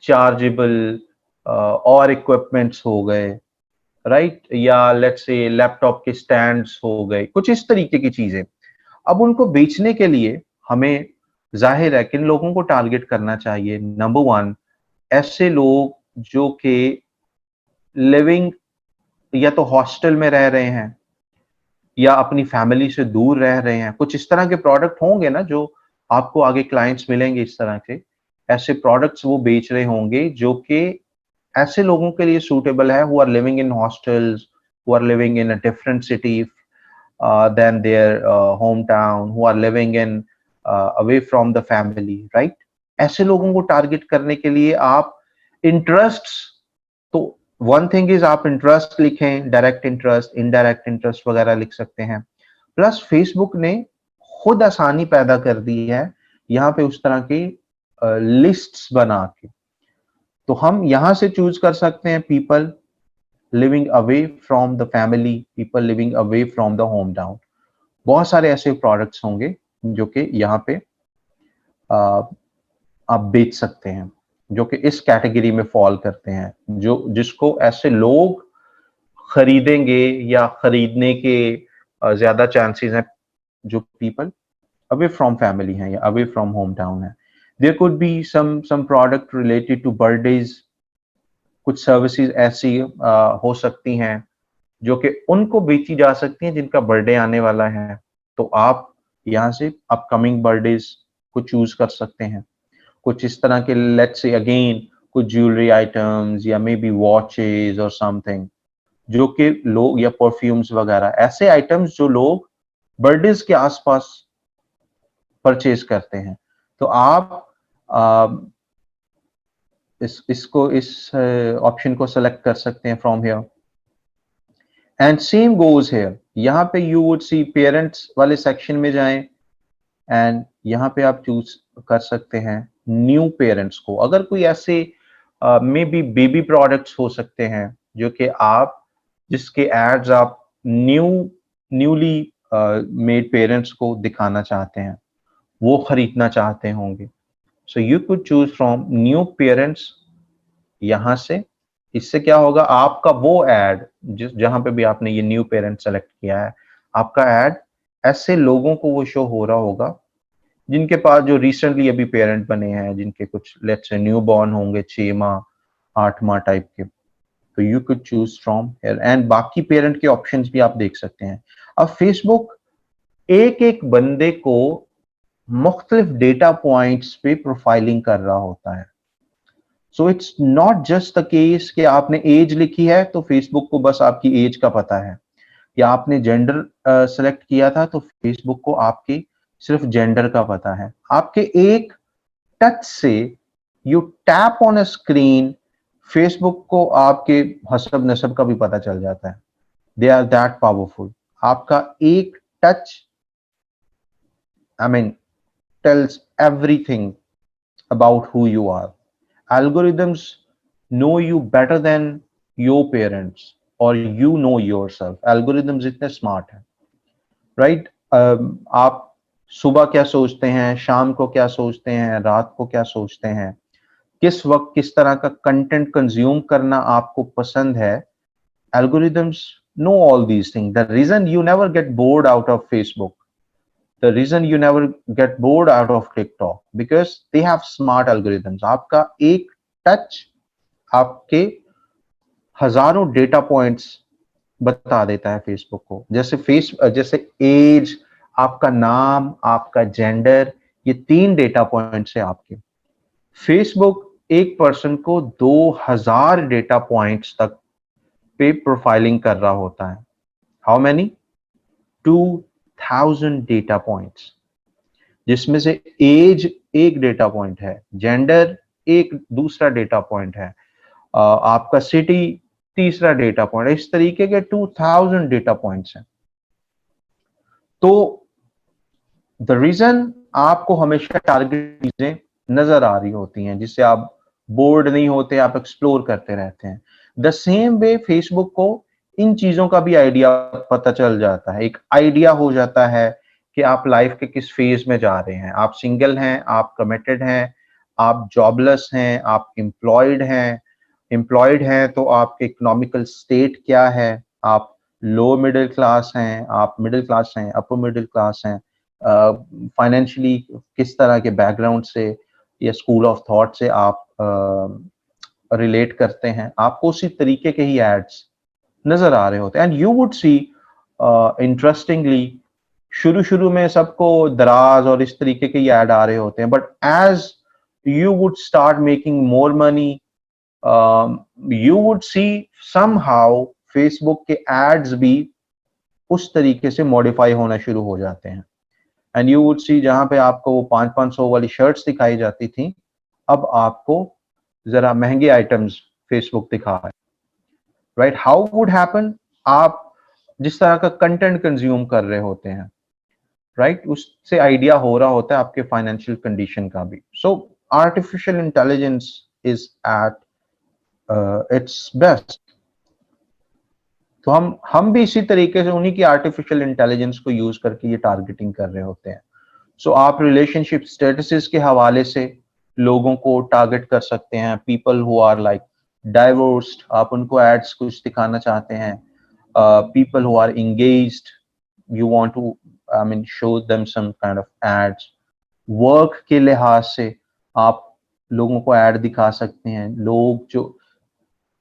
चार्जेबल और इक्विपमेंट्स हो गए, राइट, या लेट्स से लैपटॉप के स्टैंड्स हो गए, कुछ इस तरीके की चीजें। अब उनको बेचने के लिए हमें जाहिर है किन लोगों को टारगेट करना चाहिए। नंबर 1, ऐसे लोग जो कि लिविंग या तो हॉस्टल में रह रहे हैं या अपनी फैमिली से दूर रह रहे हैं। कुछ इस तरह के प्रोडक्ट होंगे ना जो आपको आगे क्लाइंट्स मिलेंगे इस तरह के, ऐसे प्रोडक्ट्स वो बेच रहे होंगे जो कि ऐसे लोगों के लिए सूटेबल है who are living in hostels, who are living in a different city than their hometown, who are living in away from the family, right? ऐसे लोगों को टारगेट करने के लिए आप इंटरेस्ट्स, तो वन थिंग इज आप इंटरेस्ट लिखें, डायरेक्ट इंटरेस्ट, इनडायरेक्ट इंटरेस्ट वगैरह लिख सकते हैं। प्लस फेसबुक ने खुद आसानी पैदा कर दी है यहाँ पे उस तरह की लिस्ट्स बना के, तो हम यहां से चूज कर सकते हैं people living away from the family, people living away from the home town. बहुत सारे ऐसे प्रोडक्ट्स होंगे जो कि यहाँ पे आप बेच सकते हैं, जो कि इस कैटेगरी में फॉल करते हैं, जो जिसको ऐसे लोग खरीदेंगे या खरीदने के ज्यादा चांसेस हैं जो पीपल अवे फ्रॉम फैमिली हैं या अवे फ्रॉम होम टाउन है। There could be some product related to birthdays, कुछ सर्विसेज ऐसी हो सकती हैं जो कि उनको बेची जा सकती हैं जिनका बर्थडे आने वाला है, तो आप यहाँ से अपकमिंग बर्थडेज को चूज कर सकते हैं। कुछ इस तरह के लेट्स से अगेन कुछ ज्वेलरी आइटम्स या मे बी वॉचेज और समथिंग जो कि लोग, या परफ्यूम्स वगैरह, ऐसे आइटम्स जो लोग बर्थडेज के आसपास परचेज करते हैं, तो आप इस ऑप्शन को सेलेक्ट कर सकते हैं from here. And same goes here, यहाँ पे यू वुड सी पेरेंट्स वाले सेक्शन में जाएं एंड यहाँ पे आप चूज कर सकते हैं न्यू पेरेंट्स को। अगर कोई ऐसे मे बी बेबी प्रोडक्ट्स हो सकते हैं जो कि आप, जिसके एड्स आप न्यूली मेड पेरेंट्स को दिखाना चाहते हैं, वो खरीदना चाहते होंगे, so you could choose from new parents. यहां से इससे क्या होगा, आपका वो एड जहां पे भी आपने ये न्यू पेरेंट सेलेक्ट किया है, आपका एड ऐसे लोगों को वो शो हो रहा होगा जिनके पास, जो रिसेंटली अभी पेरेंट बने हैं, जिनके कुछ लेट्स से न्यू बॉर्न होंगे 6 माह 8 माह टाइप के, तो you could choose from here. And बाकी पेरेंट के ऑप्शंस भी आप देख सकते हैं। अब फेसबुक एक एक बंदे को मुख्तलिफ डेटा पॉइंट्स पे प्रोफाइलिंग कर रहा होता है। So it's not just the case कि आपने एज लिखी है तो फेसबुक को बस आपकी एज का पता है, या आपने जेंडर सेलेक्ट किया था तो फेसबुक को आपकी सिर्फ जेंडर का पता है। आपके एक टच से, you tap on a screen, Facebook को आपके हसब नसब का भी पता चल जाता है। They are that powerful. आपका एक touch, I mean, tells everything about who you are. Algorithms know you better than your parents or you know yourself. Algorithms इतने smart हैं, right? आप सुबह क्या सोचते हैं, शाम को क्या सोचते हैं, रात को क्या सोचते हैं, किस वक्त किस तरह का कंटेंट कंज्यूम करना आपको पसंद है, algorithms know all these things. The reason you never get bored out of Facebook, the reason you never get bored out of TikTok, because they have smart algorithms. आपका एक टच आपके हजारों data points बता देता है Facebook को। जैसे as, आपका नाम, आपका जेंडर, ये 3 डेटा पॉइंट्स है आपके। फेसबुक एक पर्सन को 2000 डेटा पॉइंट्स तक पे प्रोफाइलिंग कर रहा होता है। How many? 2000 डेटा पॉइंट्स, जिसमें से एज एक डेटा पॉइंट है, जेंडर एक दूसरा डेटा पॉइंट है, आपका सिटी तीसरा डेटा पॉइंट है। इस तरीके के 2000 डेटा पॉइंट्स हैं। तो द रीजन आपको हमेशा टारगेट चीजें नजर आ रही होती हैं, जिससे आप बोर्ड नहीं होते, आप एक्सप्लोर करते रहते हैं। द सेम वे फेसबुक को इन चीजों का भी आइडिया पता चल जाता है। एक आइडिया हो जाता है कि आप लाइफ के किस फेज में जा रहे हैं। आप सिंगल हैं, आप कमिटेड हैं, आप जॉबलेस हैं, आप एम्प्लॉयड हैं तो आपके इकोनॉमिकल स्टेट क्या है, आप लो मिडिल क्लास हैं, आप मिडिल क्लास हैं, अपर मिडिल क्लास हैं, फाइनेंशियली किस तरह के बैकग्राउंड से या स्कूल ऑफ थॉट से आप रिलेट करते हैं। आपको उसी तरीके के ही एड्स नजर आ रहे होते हैं। And you would see interestingly, शुरू शुरू में सबको दराज और इस तरीके के ही ऐड आ रहे होते हैं, but as you would start making more money, you would see somehow Facebook के ads भी उस तरीके से मॉडिफाई होना शुरू हो जाते हैं। एंड यू वुड सी जहां पे आपको वो 500 वाली शर्ट्स दिखाई जाती थी, अब आपको जरा महंगे आइटम्स फेसबुक दिखा है। राइट? How would happen? आप जिस तरह का कंटेंट कंज्यूम कर रहे होते हैं, राइट, उससे आइडिया हो रहा होता है आपके फाइनेंशियल कंडीशन का भी। So artificial intelligence is at its best. तो हम भी इसी तरीके से उन्हीं की आर्टिफिशियल इंटेलिजेंस को यूज करके ये टारगेटिंग कर रहे होते हैं। सो आप रिलेशनशिप स्टेटसेस के हवाले से लोगों को टारगेट कर सकते हैं। People who are like divorced, आप उनको एड्स कुछ दिखाना चाहते हैं। People who are engaged, you want to, I mean, show them some kind of ads. Work के लिहाज से आप लोगों को ऐड दिखा सकते हैं। लोग जो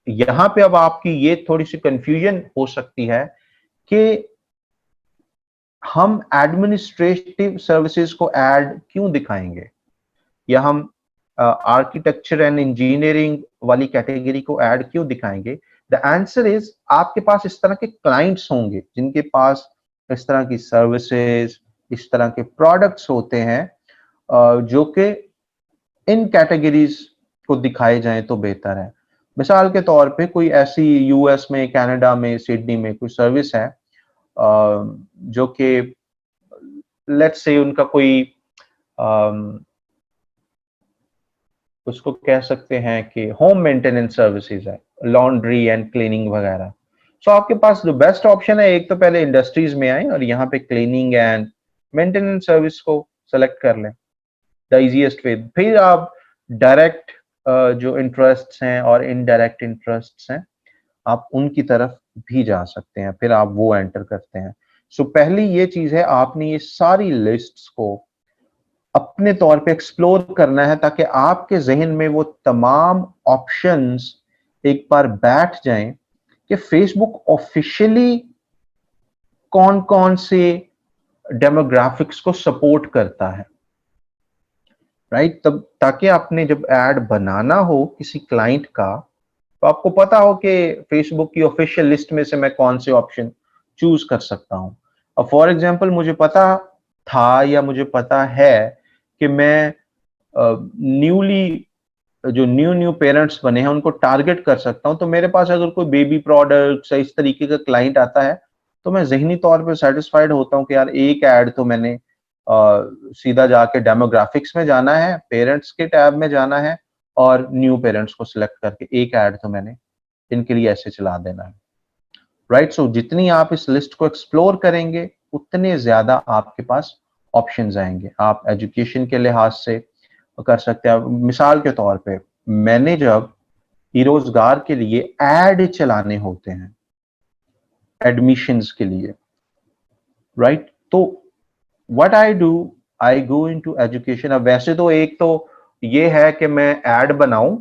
यहाँ पे, अब आपकी ये थोड़ी सी कंफ्यूजन हो सकती है कि हम एडमिनिस्ट्रेटिव सर्विसेज को ऐड क्यों दिखाएंगे, या हम आर्किटेक्चर एंड इंजीनियरिंग वाली कैटेगरी को ऐड क्यों दिखाएंगे? द आंसर इज, आपके पास इस तरह के क्लाइंट्स होंगे जिनके पास इस तरह की सर्विसेज, इस तरह के प्रोडक्ट्स होते हैं, जो कि इन कैटेगरीज को दिखाए जाएं तो बेहतर है। मिसाल के तौर पे कोई ऐसी यूएस में, कनाडा में, सिडनी में कोई सर्विस है जो कि लेट्स से उनका कोई उसको कह सकते हैं कि होम मेंटेनेंस सर्विसेज है, लॉन्ड्री एंड क्लीनिंग वगैरह। सो आपके पास जो बेस्ट ऑप्शन है, एक तो पहले इंडस्ट्रीज में आए और यहाँ पे क्लीनिंग एंड मेंटेनेंस सर्विस को सेलेक्ट कर लें, द इजीएस्ट वे। फिर आप डायरेक्ट जो इंटरेस्ट्स हैं और इनडायरेक्ट इंटरेस्ट्स हैं, आप उनकी तरफ भी जा सकते हैं, फिर आप वो एंटर करते हैं। सो पहली ये चीज है, आपने ये सारी लिस्ट्स को अपने तौर पे एक्सप्लोर करना है, ताकि आपके जहन में वो तमाम ऑप्शंस एक बार बैठ जाएं कि फेसबुक ऑफिशियली कौन कौन से डेमोग्राफिक्स को सपोर्ट करता है। राइट? तब ताकि आपने जब एड बनाना हो किसी क्लाइंट का, तो आपको पता हो कि फेसबुक की ऑफिशियल लिस्ट में से मैं कौन से ऑप्शन चूज कर सकता हूं। अब फॉर एग्जांपल, मुझे पता था या मुझे पता है कि मैं जो न्यू पेरेंट्स बने हैं उनको टारगेट कर सकता हूं, तो मेरे पास अगर कोई बेबी प्रोडक्ट्स या इस तरीके का क्लाइंट आता है, तो मैं जहनी तौर पे सेटिस्फाइड होता हूं कि यार एक ऐड तो मैंने सीधा जाके डेमोग्राफिक्स में जाना है, पेरेंट्स के टैब में जाना है, और न्यू पेरेंट्स को सिलेक्ट करके एक ऐड तो मैंने इनके लिए ऐसे चला देना है। राइट? सो जितनी आप इस लिस्ट को एक्सप्लोर करेंगे, उतने ज्यादा आपके पास ऑप्शंस आएंगे। आप एजुकेशन के लिहाज से कर सकते हैं। मिसाल के तौर पे, मैंने जब रोजगार के लिए एड चलाने होते हैं एडमिशंस के लिए, राइट, तो what I do, I go into education. अब वैसे तो एक तो ये है कि मैं ऐड बनाऊं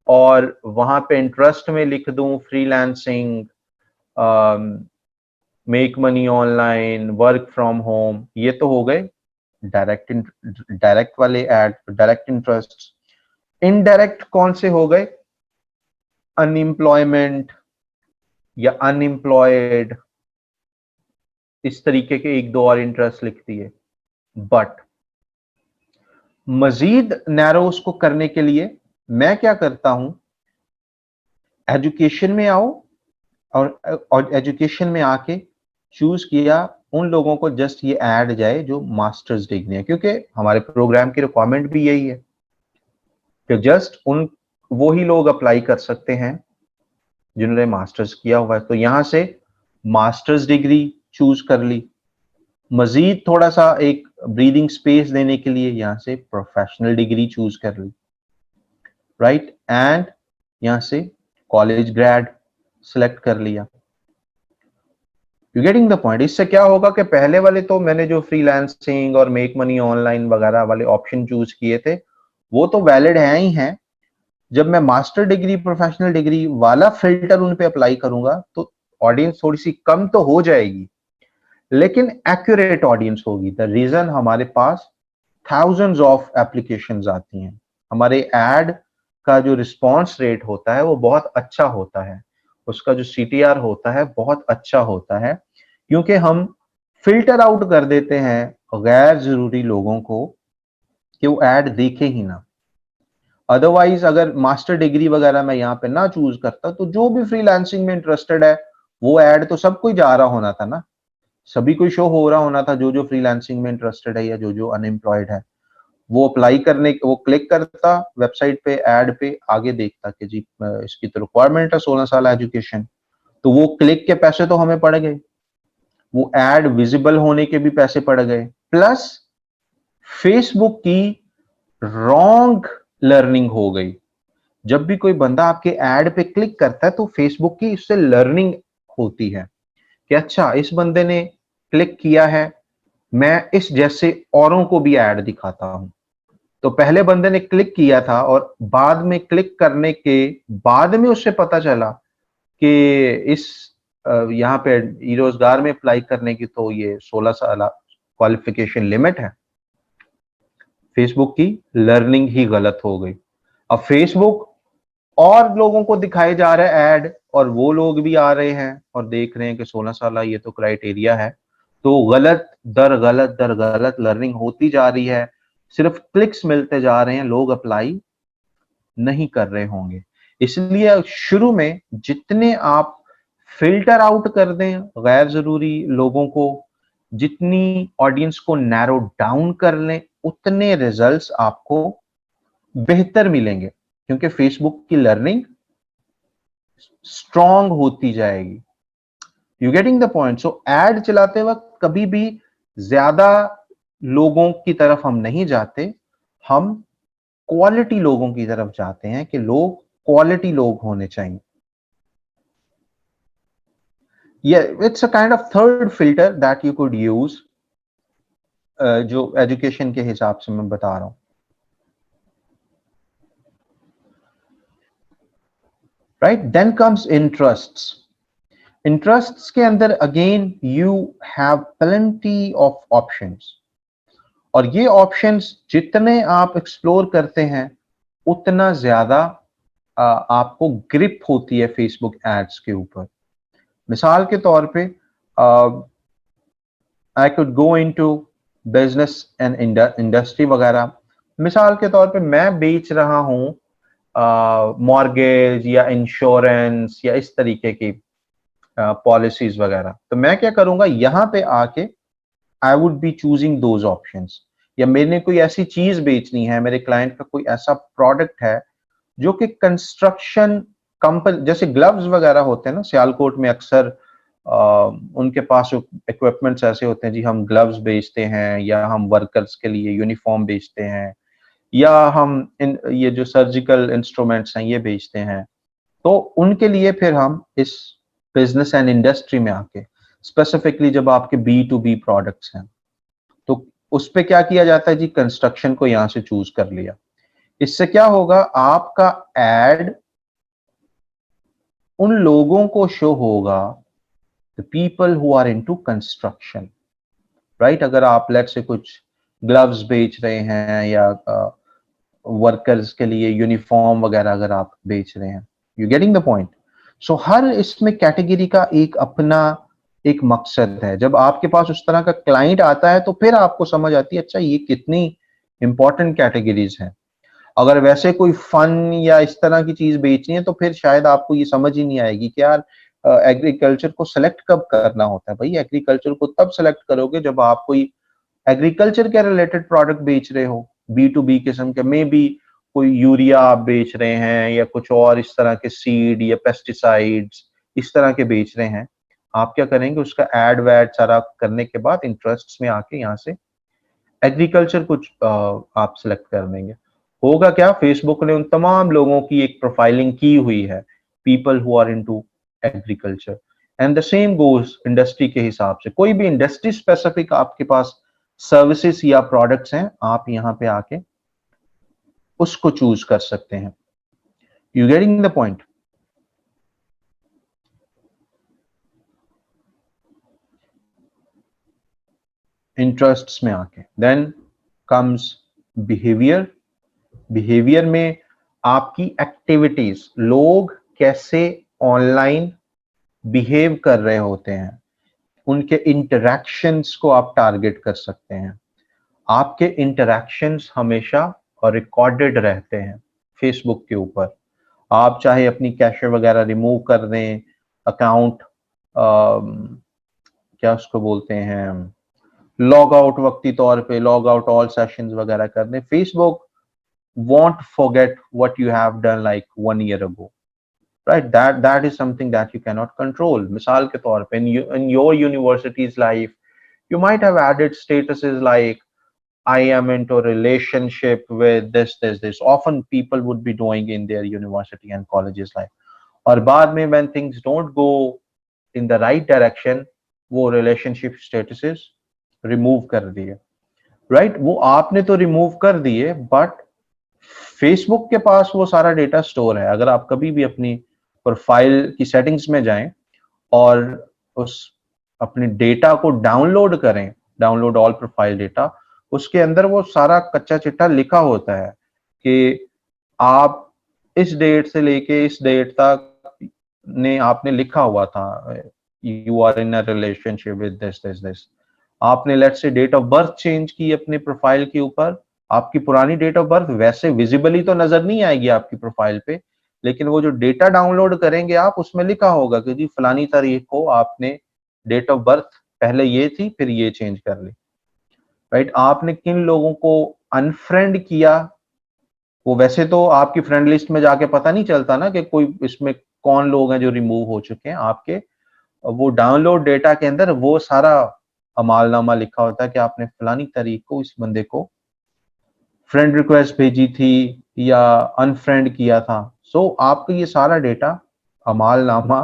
और वहां पे इंटरेस्ट में लिख दूं freelancing, make money online, work from home, ये तो हो गए डायरेक्ट वाले ऐड, डायरेक्ट इंटरेस्ट। इनडायरेक्ट कौन से हो गए? अनएम्प्लॉयमेंट या अनएम्प्लॉयड, इस तरीके के एक दो और इंटरेस्ट लिखती है। बट मजीद नैरो उसको करने के लिए मैं क्या करता हूं, एजुकेशन में आओ और एजुकेशन में आके चूज किया उन लोगों को जस्ट ये ऐड जाए जो मास्टर्स डिग्री है, क्योंकि हमारे प्रोग्राम की रिक्वायरमेंट भी यही है कि जस्ट उन वो ही लोग अप्लाई कर सकते हैं जिन्होंने मास्टर्स किया हुआ है। तो यहां से मास्टर्स डिग्री चूज कर ली, मजीद थोड़ा सा एक ब्रीदिंग स्पेस देने के लिए यहां से प्रोफेशनल डिग्री चूज कर ली, राइट, एंड यहां से कॉलेज ग्रेड सिलेक्ट कर लिया। You getting the point? इससे क्या होगा कि पहले वाले तो मैंने जो फ्रीलांसिंग और मेक मनी ऑनलाइन वगैरह वाले ऑप्शन चूज किए थे वो तो वैलिड है ही हैं। जब मैं मास्टर डिग्री प्रोफेशनल डिग्री वाला फिल्टर उन पे अप्लाई करूंगा तो ऑडियंस थोड़ी सी कम तो हो जाएगी, लेकिन एक्यूरेट ऑडियंस होगी। द रीजन हमारे पास थाउजेंड्स ऑफ एप्लीकेशंस आती हैं, हमारे एड का जो रिस्पॉन्स रेट होता है वो बहुत अच्छा होता है, उसका जो सीटीआर होता है बहुत अच्छा होता है, क्योंकि हम फिल्टर आउट कर देते हैं गैर जरूरी लोगों को कि वो ऐड देखे ही ना। अदरवाइज अगर मास्टर डिग्री वगैरह मैं यहाँ पे ना चूज करता तो जो भी फ्रीलांसिंग में इंटरेस्टेड है वो ऐड तो सबको ही जा रहा होना था ना, सभी को शो हो रहा होना था, जो जो फ्रीलांसिंग में इंटरेस्टेड है या जो जो अनएम्प्लॉयड है वो अप्लाई करने, वो क्लिक करता वेबसाइट पे ऐड पे, आगे देखता कि जी इसकी तो रिक्वायरमेंट है 16 साल एजुकेशन, तो वो क्लिक के पैसे तो हमें पड़ गए, वो एड विजिबल होने के भी पैसे पड़ गए, प्लस फेसबुक की रॉन्ग लर्निंग हो गई। जब भी कोई बंदा आपके एड पे क्लिक करता है तो फेसबुक की इससे लर्निंग होती है कि अच्छा इस बंदे ने क्लिक किया है, मैं इस जैसे औरों को भी ऐड दिखाता हूं। तो पहले बंदे ने क्लिक किया था और बाद में क्लिक करने के बाद में उससे पता चला कि इस यहाँ पे ई रोजगार में अप्लाई करने की तो ये 16 साल क्वालिफिकेशन लिमिट है। फेसबुक की लर्निंग ही गलत हो गई। अब फेसबुक और लोगों को दिखाए जा रहे हैं ऐड और वो लोग भी आ रहे हैं और देख रहे हैं कि 16 साल ये तो क्राइटेरिया है, तो गलत दर गलत लर्निंग होती जा रही है, सिर्फ क्लिक्स मिलते जा रहे हैं, लोग अप्लाई नहीं कर रहे होंगे। इसलिए शुरू में जितने आप फिल्टर आउट कर दें गैर जरूरी लोगों को, जितनी ऑडियंस को नैरो डाउन कर लें, उतने रिजल्ट्स आपको बेहतर मिलेंगे, क्योंकि फेसबुक की लर्निंग स्ट्रांग होती जाएगी। You getting the point? So ad चलाते वक्त कभी भी ज्यादा लोगों की तरफ हम नहीं जाते, हम क्वालिटी लोगों की तरफ जाते हैं कि लोग क्वालिटी लोग होने चाहिए। It's a kind of third filter that you could use, जो एजुकेशन के हिसाब से मैं बता रहा हूं, right. Then comes interests. Interests के अंदर again you have plenty of options, और ये ऑप्शंस जितने आप एक्सप्लोर करते हैं उतना ज्यादा आपको ग्रिप होती है फेसबुक एड्स के ऊपर। मिसाल के तौर पे I could go into business and industry वगैरह। मिसाल के तौर पे मैं बेच रहा हूं मॉर्गेज या इंश्योरेंस या इस तरीके की पॉलिसीज वगैरह, तो मैं क्या करूंगा, यहां पे आके I would be choosing those options. या मैंने कोई ऐसी चीज बेचनी है, मेरे क्लाइंट का कोई ऐसा प्रोडक्ट है जो कि कंस्ट्रक्शन कंपनी, जैसे ग्लव्स वगैरह होते हैं ना, सियालकोट में अक्सर उनके पास इक्विपमेंट्स ऐसे होते हैं जी, हम ग्लव्स बेचते हैं या हम वर्कर्स के लिए यूनिफॉर्म बेचते हैं या हम ये जो सर्जिकल इंस्ट्रूमेंट्स हैं ये बेचते हैं, तो उनके लिए फिर हम इस बिजनेस एंड इंडस्ट्री में आके स्पेसिफिकली जब आपके B2B प्रोडक्ट्स हैं तो उस पे क्या किया जाता है जी, कंस्ट्रक्शन को यहां से चूज कर लिया। इससे क्या होगा, आपका एड उन लोगों को शो होगा, the people who are into construction, right. अगर आप लेट से कुछ ग्लव्स बेच रहे हैं या वर्कर्स के लिए यूनिफॉर्म वगैरह अगर आप बेच रहे हैं, यू गेटिंग द पॉइंट। सो हर इसमें कैटेगरी का एक अपना एक मकसद है। जब आपके पास उस तरह का क्लाइंट आता है तो फिर आपको समझ आती है अच्छा ये कितनी इंपॉर्टेंट कैटेगरीज हैं। अगर वैसे कोई फन या इस तरह की चीज बेचनी है तो फिर शायद आपको ये समझ ही नहीं आएगी कि यार एग्रीकल्चर को सिलेक्ट कब करना होता है। भाई एग्रीकल्चर को तब सिलेक्ट करोगे जब आप कोई एग्रीकल्चर के रिलेटेड प्रोडक्ट बेच रहे हो, बी टू बी किस्म के, मे बी कोई यूरिया आप बेच रहे हैं या कुछ और इस तरह के सीड या पेस्टिसाइड्स इस तरह के बेच रहे हैं। आप क्या करेंगे, उसका एड वैड सारा करने के बाद इंटरेस्ट में आके यहाँ से एग्रीकल्चर कुछ आप सिलेक्ट कर देंगे। होगा क्या, फेसबुक ने उन तमाम लोगों की एक प्रोफाइलिंग की हुई है, people who are into agriculture. And the same goes industry के हिसाब से, कोई भी इंडस्ट्री स्पेसिफिक आपके पास सर्विसेज या प्रोडक्ट्स हैं, आप यहाँ पे आके उसको चूज कर सकते हैं। You getting the point. Interests में आके देन कम्स बिहेवियर। बिहेवियर में आपकी एक्टिविटीज, लोग कैसे ऑनलाइन बिहेव कर रहे होते हैं, उनके इंटरैक्शंस को आप टारगेट कर सकते हैं। आपके इंटरैक्शंस हमेशा रिकॉर्डेड रहते हैं फेसबुक के ऊपर। आप चाहे अपनी कैशे वगैरह रिमूव कर दें, अकाउंट क्या उसको बोलते हैं, लॉग आउट, वक्ती तौर पे लॉग आउट ऑल सेशंस वगैरह कर दें, Facebook won't forget what you have done like 1 year ago, right? That is something that you cannot control. मिसाल के तौर पे in your university's life you might have added statuses like I am into a relationship with this. Often people would be doing in their university and colleges life. और बाद में when things don't go in the right direction, वो relationship statuses remove कर दिए, right? वो आपने तो remove कर दिए, but फेसबुक के पास वो सारा डेटा स्टोर है। अगर आप कभी भी अपनी प्रोफाइल की सेटिंग्स में जाएं और उस अपने डेटा को डाउनलोड करें, डाउनलोड ऑल प्रोफाइल डेटा, उसके अंदर वो सारा कच्चा चिट्ठा लिखा होता है कि आप इस डेट से लेके इस डेट तक ने आपने लिखा हुआ था you are in a relationship with this. आपने let's say date of birth change की अपने प्रोफाइल के ऊपर, आपकी पुरानी डेट ऑफ बर्थ वैसे विजिबली तो नजर नहीं आएगी आपकी प्रोफाइल पे, लेकिन वो जो डेटा डाउनलोड करेंगे आप, उसमें लिखा होगा कि जी फलानी तारीख को आपने डेट ऑफ बर्थ पहले ये थी फिर ये चेंज कर ली, राइट? आपने किन लोगों को अनफ्रेंड किया, वो वैसे तो आपकी फ्रेंड लिस्ट में जाके पता नहीं चलता ना कि कोई इसमें कौन लोग हैं जो रिमूव हो चुके हैं। आपके वो डाउनलोड डेटा के अंदर वो सारा अमालनामा लिखा होता है कि आपने फलानी तारीख को इस बंदे को फ्रेंड रिक्वेस्ट भेजी थी या अनफ्रेंड किया था। सो आपका ये सारा data अमालनामा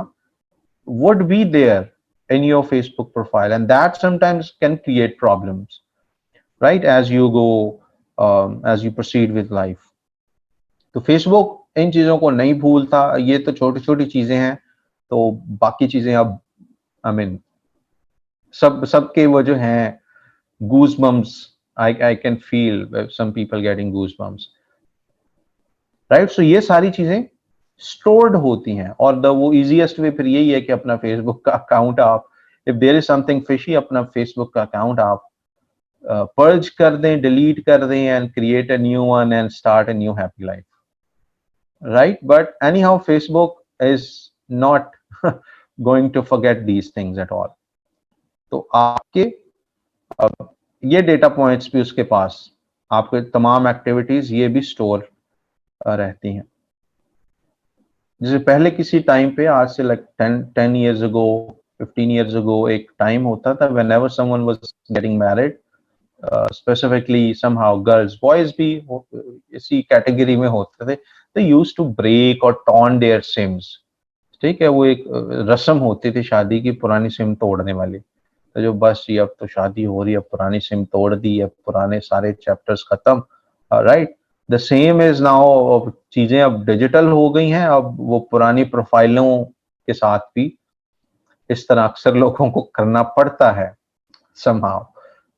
would be there in your Facebook profile, and that sometimes can create problems, right, as you go as you proceed with life. तो फेसबुक इन चीजों को नहीं भूलता। ये तो छोटी छोटी चीजें हैं, तो बाकी चीजें अब आई मीन सबके वो जो हैं goosebumps, I can feel some people getting goosebumps, right? So ये सारी चीजें स्टोर्ड होती हैं, और वो इजीएस्ट वे फिर यही है कि अपना फेसबुक का अकाउंट आप, if there is something fishy, अपना फेसबुक का अकाउंट आप पर्ज कर दें, डिलीट कर दें, and create a new one and start a new happy life, right? But anyhow Facebook is not going to forget these things at all. तो आपके ये डेटा पॉइंट्स भी उसके पास, आपके तमाम एक्टिविटीज ये भी स्टोर रहती हैं। जैसे पहले किसी टाइम पे, आज से like 10 years ago, 15 years ago, एक टाइम होता था whenever someone was getting married, specifically somehow girls, boys भी इसी कैटेगरी में होते थे, they used to break or taunt their sims। ठीक है, वो एक रस्म होती थी शादी की, पुरानी सिम तोड़ने वाली। तो जो बस ये अब तो शादी हो रही है, अब पुरानी सिम तोड़ दी, अब पुराने सारे चैप्टर्स खत्म, right? The same is now, चीजें अब डिजिटल हो गई हैं, अब वो पुरानी प्रोफाइलों के साथ भी इस तरह अक्सर लोगों को करना पड़ता है somehow,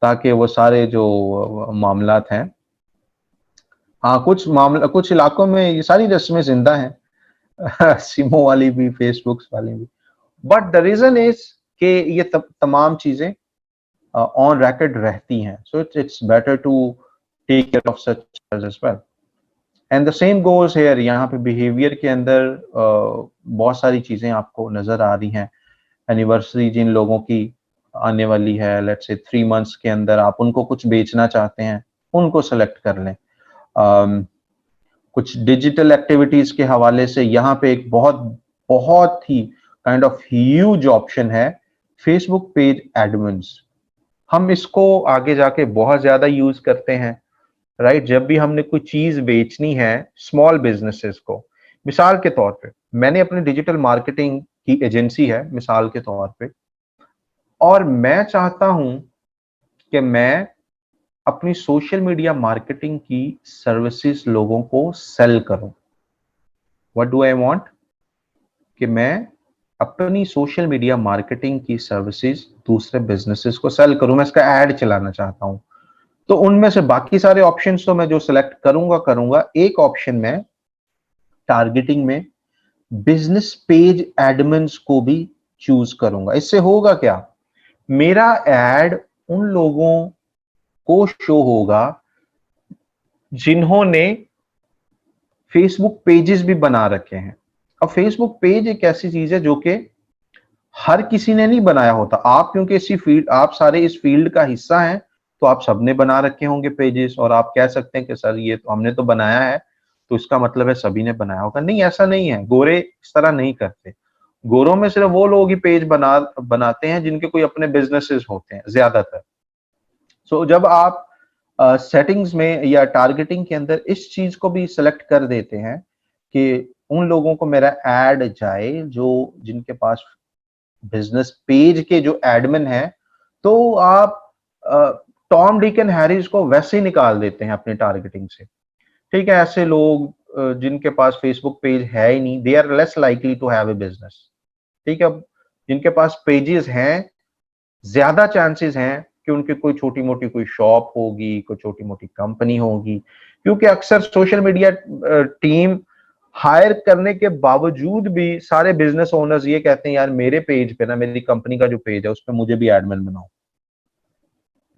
ताकि वो सारे जो मामलात हैं हाँ, कुछ मामला, कुछ इलाकों में ये सारी रस्में जिंदा हैं सिमो वाली भी, फेसबुक वाली भी। बट द रीजन इज कि ये तमाम चीजें ऑन रिकॉर्ड रहती हैं, so it's better to take care of such as well. And the same goes here, यहाँ पे बिहेवियर के अंदर बहुत सारी चीजें आपको नजर आ रही हैं। एनिवर्सरी जिन लोगों की आने वाली है, लेट्स से 3 मंथ्स के अंदर आप उनको कुछ बेचना चाहते हैं, उनको सेलेक्ट कर लें। कुछ डिजिटल एक्टिविटीज के हवाले से यहाँ पे एक बहुत बहुत ही काइंड ऑफ ह्यूज ऑप्शन है, फेसबुक पेज एडमिन्स। हम इसको आगे जाके बहुत ज्यादा यूज करते हैं, राइट? जब भी हमने कोई चीज बेचनी है स्मॉल बिजनेसेस को, मिसाल के तौर पे मैंने अपनी डिजिटल मार्केटिंग की एजेंसी है मिसाल के तौर पे, और मैं चाहता हूं कि मैं अपनी सोशल मीडिया मार्केटिंग की सर्विसेज लोगों को सेल करूं। What do I want? कि मैं अपनी सोशल मीडिया मार्केटिंग की सर्विसेज दूसरे बिजनेसेस को सेल करूं, मैं इसका एड चलाना चाहता हूं। तो उनमें से बाकी सारे ऑप्शंस तो मैं जो सिलेक्ट करूंगा, एक ऑप्शन में टारगेटिंग में बिजनेस पेज एडमिन्स को भी चूज करूंगा। इससे होगा क्या, मेरा एड उन लोगों को शो होगा जिन्होंने फेसबुक पेजेस भी बना रखे हैं। अब फेसबुक पेज एक ऐसी चीज है जो कि हर किसी ने नहीं बनाया होता। आप क्योंकि इसी फील्ड, आप सारे इस फील्ड का हिस्सा हैं, तो आप सबने बना रखे होंगे पेजेस, और आप कह सकते हैं कि सर ये तो हमने तो बनाया है, तो इसका मतलब है सभी ने बनाया होगा। नहीं, ऐसा नहीं है। गोरे इस तरह नहीं करते। गोरों में सिर्फ वो लोग ही पेज बनाते हैं जिनके कोई अपने बिजनेसेस होते हैं ज्यादातर। सो जब आप सेटिंग्स में या टारगेटिंग के अंदर इस चीज को भी सिलेक्ट कर देते हैं कि उन लोगों को मेरा एड जाए जो जिनके पास बिजनेस पेज के जो एडमिन है, तो आप टॉम डिक एंड हैरिस को वैसे ही निकाल देते हैं अपनी टारगेटिंग से। ठीक है, ऐसे लोग जिनके पास फेसबुक पेज है ही नहीं, they are less likely to have a business. ठीक है, जिनके पास पेजेस हैं, ज्यादा चांसेस हैं कि उनकी कोई छोटी मोटी कोई शॉप होगी, कोई छोटी मोटी कंपनी होगी। क्योंकि अक्सर सोशल मीडिया टीम हायर करने के बावजूद भी सारे बिजनेस ओनर्स ये कहते हैं यार मेरे पेज पे ना, मेरी कंपनी का जो पेज है उस पर मुझे भी एडमिन बनाओ।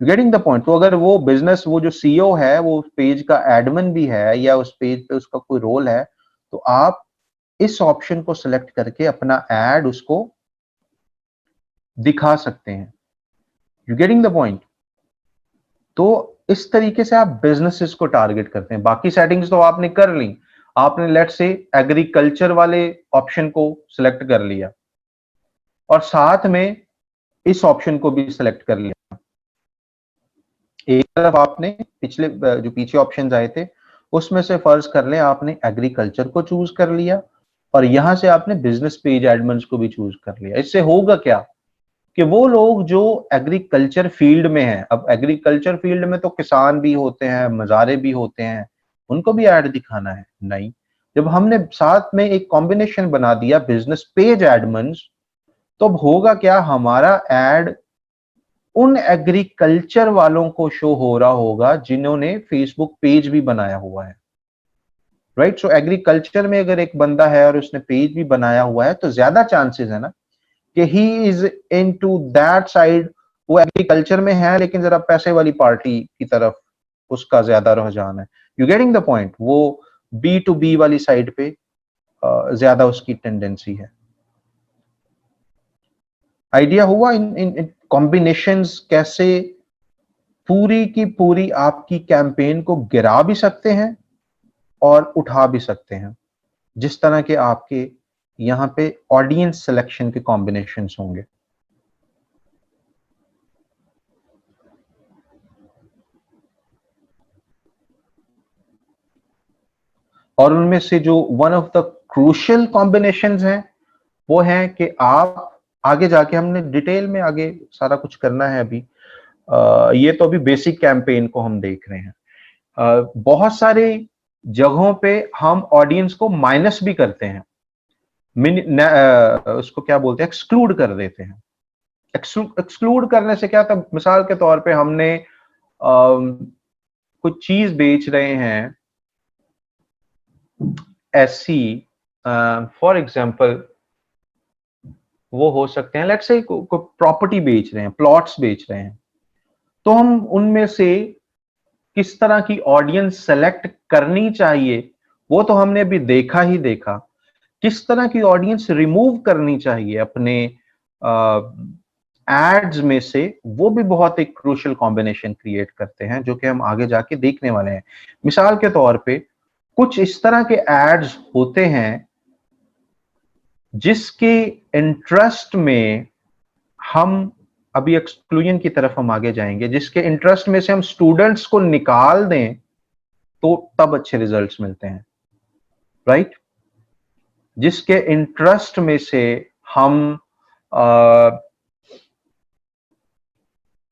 Getting the point? तो अगर वो बिजनेस, वो जो सीईओ है वो पेज का एडमिन भी है या उस पेज पे उसका कोई रोल है, तो आप इस ऑप्शन को सिलेक्ट करके अपना एड उसको दिखा सकते हैं। You getting the point? तो इस तरीके से आप बिजनेसेस को टारगेट करते हैं। बाकी सेटिंग्स तो आपने कर ली। आपने लेट से एग्रीकल्चर वाले ऑप्शन को सिलेक्ट कर लिया और साथ में इस ऑप्शन को भी सिलेक्ट कर लिया। एक तरफ आपने पिछले जो पीछे ऑप्शंस आए थे उसमें से फर्ज कर लें आपने एग्रीकल्चर को चूज कर लिया और यहां से आपने बिजनेस पेज एडमिन्स को भी चूज कर लिया। इससे होगा क्या कि वो लोग जो एग्रीकल्चर फील्ड में हैं, अब एग्रीकल्चर फील्ड में तो किसान भी होते हैं, मजारे भी होते हैं, उनको भी ऐड दिखाना है? नहीं। जब हमने साथ में एक कॉम्बिनेशन बना दिया बिजनेस पेज एडमिन्स, तो अब होगा क्या, हमारा एड उन एग्रीकल्चर वालों को शो हो रहा होगा जिन्होंने फेसबुक पेज भी बनाया हुआ है। राइट? सो एग्रीकल्चर में अगर एक बंदा है और उसने पेज भी बनाया हुआ है तो ज्यादा चांसेस है ना कि he is into that side. वो एग्रीकल्चर में है लेकिन जरा पैसे वाली पार्टी की तरफ उसका ज्यादा रुझान है। You getting the point? वो बी टू बी वाली साइड पे ज्यादा उसकी टेंडेंसी है। आइडिया हुआ इन इन कॉम्बिनेशंस कैसे पूरी की पूरी आपकी कैंपेन को गिरा भी सकते हैं और उठा भी सकते हैं, जिस तरह के आपके यहाँ पे ऑडियंस सिलेक्शन के कॉम्बिनेशंस होंगे। और उनमें से जो one of the crucial combinations हैं वो है कि आप आगे जाके, हमने डिटेल में आगे सारा कुछ करना है अभी, ये तो अभी बेसिक कैंपेन को हम देख रहे हैं। बहुत सारे जगहों पे हम ऑडियंस को माइनस भी करते हैं, उसको क्या बोलते हैं, एक्सक्लूड कर देते हैं। एक्सक्लूड करने से क्या था, मिसाल के तौर पे हमने कुछ चीज बेच रहे हैं ऐसी फॉर एग्जांपल वो हो सकते हैं, लेट्स से प्रॉपर्टी बेच रहे हैं, प्लॉट्स बेच रहे हैं, तो हम उनमें से किस तरह की ऑडियंस सेलेक्ट करनी चाहिए वो तो हमने अभी देखा ही देखा। किस तरह की ऑडियंस रिमूव करनी चाहिए अपने एड्स में से, वो भी बहुत एक क्रूशियल कॉम्बिनेशन क्रिएट करते हैं जो कि हम आगे जाके देखने वाले हैं। मिसाल के तौर पे कुछ इस तरह के एड्स होते हैं जिसके इंटरेस्ट में हम अभी एक्सक्लूजन की तरफ हम आगे जाएंगे, जिसके इंटरेस्ट में से हम स्टूडेंट्स को निकाल दें तो तब अच्छे रिजल्ट्स मिलते हैं, राइट? जिसके इंटरेस्ट में से हम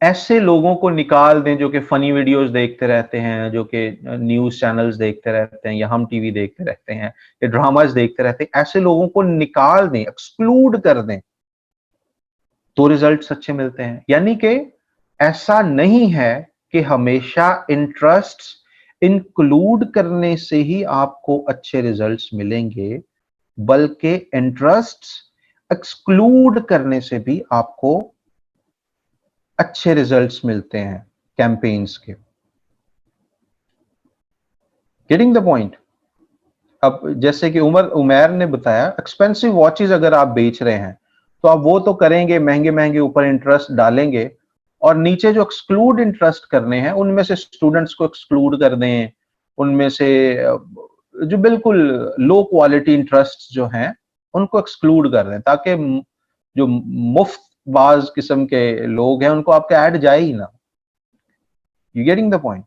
ऐसे लोगों को निकाल दें जो कि फनी वीडियोस देखते रहते हैं, जो कि न्यूज चैनल्स देखते रहते हैं, या हम टीवी देखते रहते हैं, या ड्रामास देखते रहते हैं, ऐसे लोगों को निकाल दें, एक्सक्लूड कर दें, तो रिजल्ट्स अच्छे मिलते हैं। यानी कि ऐसा नहीं है कि हमेशा इंटरेस्ट्स इंक्लूड करने से ही आपको अच्छे रिजल्ट्स मिलेंगे, बल्कि इंटरेस्ट्स एक्सक्लूड करने से भी आपको अच्छे रिजल्ट्स मिलते हैं कैंपेन्स के। Getting the point? अब जैसे कि उमैर ने बताया, एक्सपेंसिव वॉचेस अगर आप बेच रहे हैं तो आप वो तो करेंगे, महंगे महंगे ऊपर इंटरेस्ट डालेंगे, और नीचे जो एक्सक्लूड इंटरेस्ट करने हैं उनमें से स्टूडेंट्स को एक्सक्लूड कर दें, उनमें से जो बिल्कुल लो क्वालिटी इंटरेस्ट जो हैं उनको एक्सक्लूड कर दें, ताकि जो मुफ्त बाज किस्म के लोग हैं उनको आपका ऐड जाए ही ना। You getting the point?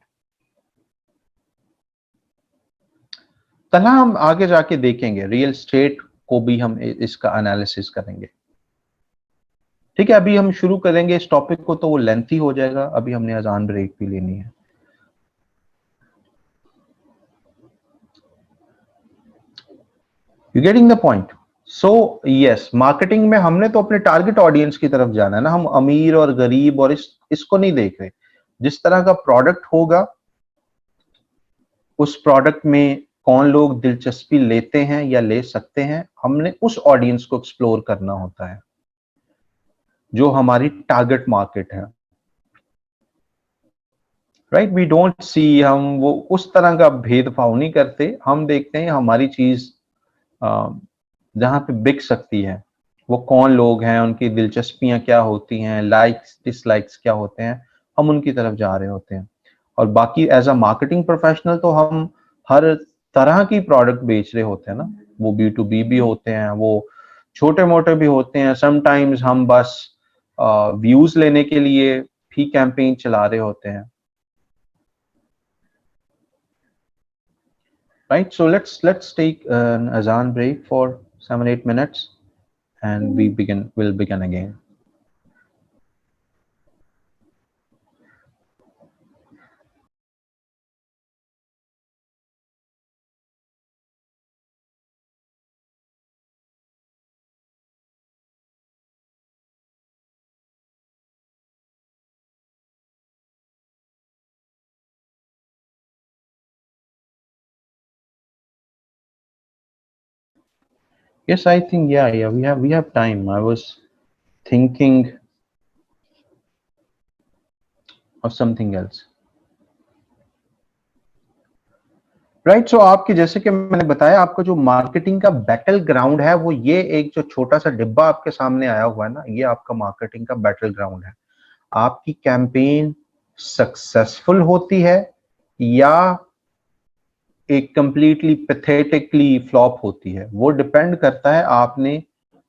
तला हम आगे जाके देखेंगे, रियल स्टेट को भी हम इसका एनालिसिस करेंगे। ठीक है, अभी हम शुरू करेंगे इस टॉपिक को तो वो लेंथी हो जाएगा, अभी हमने अजान ब्रेक भी लेनी है। You getting the point? So yes, marketing में हमने तो अपने टारगेट ऑडियंस की तरफ जाना है ना, हम अमीर और गरीब और इसको नहीं देख रहे। जिस तरह का प्रोडक्ट होगा उस प्रोडक्ट में कौन लोग दिलचस्पी लेते हैं या ले सकते हैं, हमने उस ऑडियंस को एक्सप्लोर करना होता है जो हमारी टारगेट मार्केट है, राइट? वी डोंट सी, हम वो उस तरह का भेदभाव नहीं करते, हम देखते हैं हमारी चीज जहां पे बिक सकती है वो कौन लोग हैं, उनकी दिलचस्पियां क्या होती हैं, लाइक्स डिसलाइक्स क्या होते हैं, हम उनकी तरफ जा रहे होते हैं। और बाकी एज अ मार्केटिंग प्रोफेशनल तो हम हर तरह की प्रोडक्ट बेच रहे होते हैं ना, वो B2B भी होते हैं, वो छोटे मोटे भी होते हैं, समटाइम्स हम बस व्यूज लेने के लिए भी कैंपेन चला रहे होते हैं, right? So let's take an azan break for 7-8 minutes and we'll begin again. Yes, I think yeah, we have time. I was thinking of something else. Right, so आपके जैसे कि मैंने बताया, आपका जो मार्केटिंग का बैटल ग्राउंड है वो ये एक जो छोटा सा डिब्बा आपके सामने आया हुआ है ना, ये आपका मार्केटिंग का बैटल ग्राउंड है। आपकी कैंपेन सक्सेसफुल होती है या एक कंप्लीटली पैथेटिकली फ्लॉप होती है, वो डिपेंड करता है आपने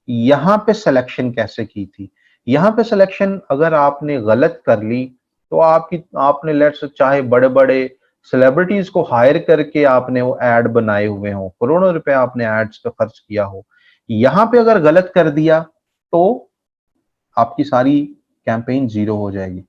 यहां पे सिलेक्शन कैसे की थी। यहां पे सिलेक्शन अगर आपने गलत कर ली तो आपने लेट्स चाहे बड़े बड़े सेलिब्रिटीज को हायर करके आपने वो एड बनाए हुए हो, करोड़ों रुपए आपने एड्स पे खर्च किया हो, यहां पे अगर गलत कर दिया तो आपकी सारी कैंपेन जीरो हो जाएगी।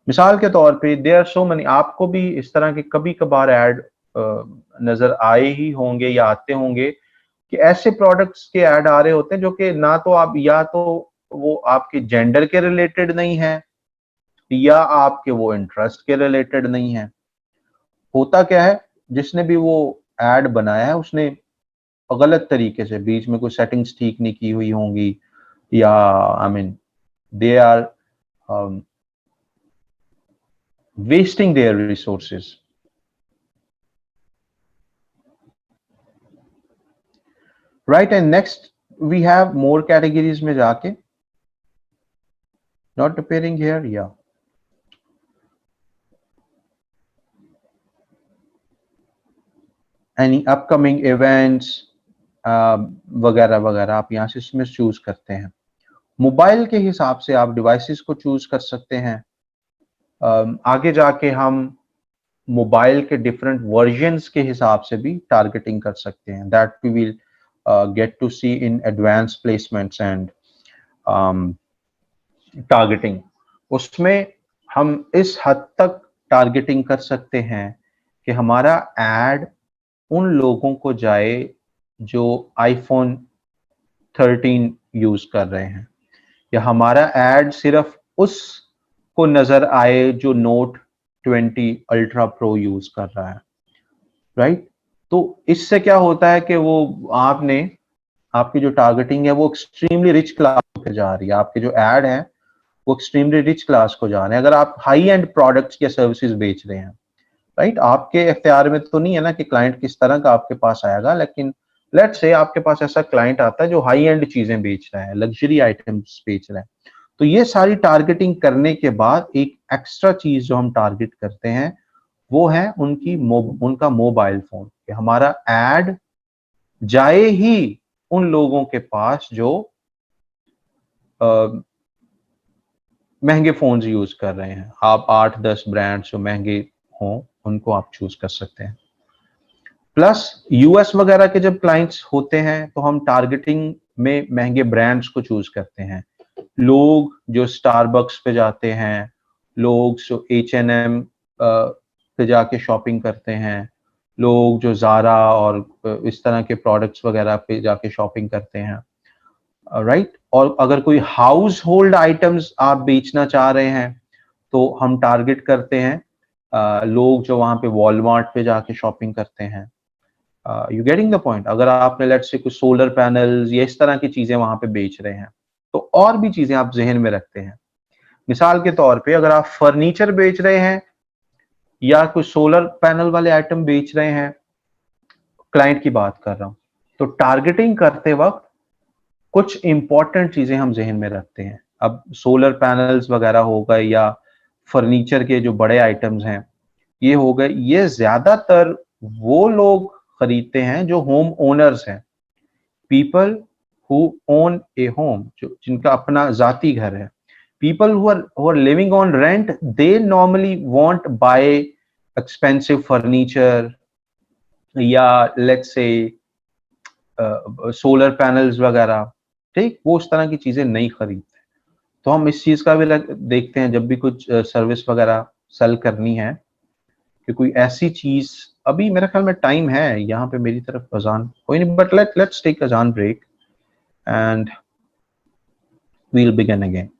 मिसाल के तौर पे देयर आर सो मेनी, आपको भी इस तरह के कभी कभार ऐड नजर आए ही होंगे या आते होंगे कि ऐसे प्रोडक्ट्स के ऐड आ रहे होते हैं जो कि ना तो आप, या तो वो आपके जेंडर के रिलेटेड नहीं है या आपके वो इंटरेस्ट के रिलेटेड नहीं है। होता क्या है, जिसने भी वो एड बनाया है उसने गलत तरीके से, बीच में कोई सेटिंग्स ठीक नहीं की हुई होंगी, या I mean they are wasting their resources. Right, and next we have more categories में जाके, not appearing here, yeah. Any upcoming events वगैरह वगैरह आप यहाँ से इसमें चूज करते हैं। मोबाइल के हिसाब से आप डिवाइसेस को चूज कर सकते हैं। आगे जाके हम मोबाइल के डिफरेंट वर्जन्स के हिसाब से भी टारगेटिंग कर सकते हैं, that we will get to see in advance placements and targeting. उसमें हम इस हद तक टारगेटिंग कर सकते हैं कि हमारा एड उन लोगों को जाए जो आईफोन 13 यूज कर रहे हैं, या हमारा एड सिर्फ उस को नजर आए जो नोट 20 अल्ट्रा प्रो यूज कर रहा है, राइट। तो इससे क्या होता है कि वो आपने आपकी जो टारगेटिंग है वो एक्सट्रीमली रिच क्लास पे जा रही है, आपके जो एड है वो एक्सट्रीमली रिच क्लास को जा रहे हैं। अगर आप हाई एंड प्रोडक्ट्स या सर्विसेज बेच रहे हैं, राइट, आपके इख्तियार में तो नहीं है ना कि क्लाइंट किस तरह का आपके पास आएगा, लेकिन लेट्स से आपके पास ऐसा क्लाइंट आता है जो हाई एंड चीजें बेच रहा है, लग्जरी आइटम्स बेच रहा है, तो ये सारी टारगेटिंग करने के बाद एक एक्स्ट्रा चीज जो हम टारगेट करते हैं वो है उनका मोबाइल फोन, कि हमारा एड जाए ही उन लोगों के पास जो महंगे फोन्स यूज कर रहे हैं। आप 8-10 ब्रांड्स जो महंगे हों उनको आप चूज कर सकते हैं। प्लस यूएस वगैरह के जब क्लाइंट्स होते हैं तो हम टारगेटिंग में महंगे ब्रांड्स को चूज करते हैं। लोग जो स्टारबक्स पे जाते हैं, लोग जो H&M पे जाके शॉपिंग करते हैं, लोग जो ज़ारा और इस तरह के प्रोडक्ट्स वगैरह पे जाके शॉपिंग करते हैं, राइट। और अगर कोई हाउस होल्ड आइटम्स आप बेचना चाह रहे हैं तो हम टारगेट करते हैं लोग जो वहां पे वॉलमार्ट पे जाके शॉपिंग करते हैं। You getting the point. अगर आपने लेट्स से कुछ सोलर पैनल्स या इस तरह की चीजें वहां पे बेच रहे हैं तो और भी चीजें आप जहन में रखते हैं। मिसाल के तौर पे अगर आप फर्नीचर बेच रहे हैं या कुछ सोलर पैनल वाले आइटम बेच रहे हैं, क्लाइंट की बात कर रहा हूं, तो टारगेटिंग करते वक्त कुछ इंपॉर्टेंट चीजें हम जहन में रखते हैं। अब सोलर पैनल्स वगैरह हो गए या फर्नीचर के जो बड़े आइटम्स हैं ये हो गए, ये ज्यादातर वो लोग खरीदते हैं जो होम ओनर्स हैं, people who own a home, जो जिनका अपना जाती घर है। People who are living on rent, they normally want buy expensive furniture या लेट्स से सोलर पैनल्स वगैरह, ठीक, वो उस तरह की चीजें नहीं खरीदते। तो हम इस चीज का भी देखते हैं जब भी कुछ सर्विस वगैरह सेल करनी है कि कोई ऐसी चीज। अभी मेरे ख्याल में टाइम है यहाँ पे मेरी तरफ अजान, कोई नहीं, but let's take azaan break and we'll begin again.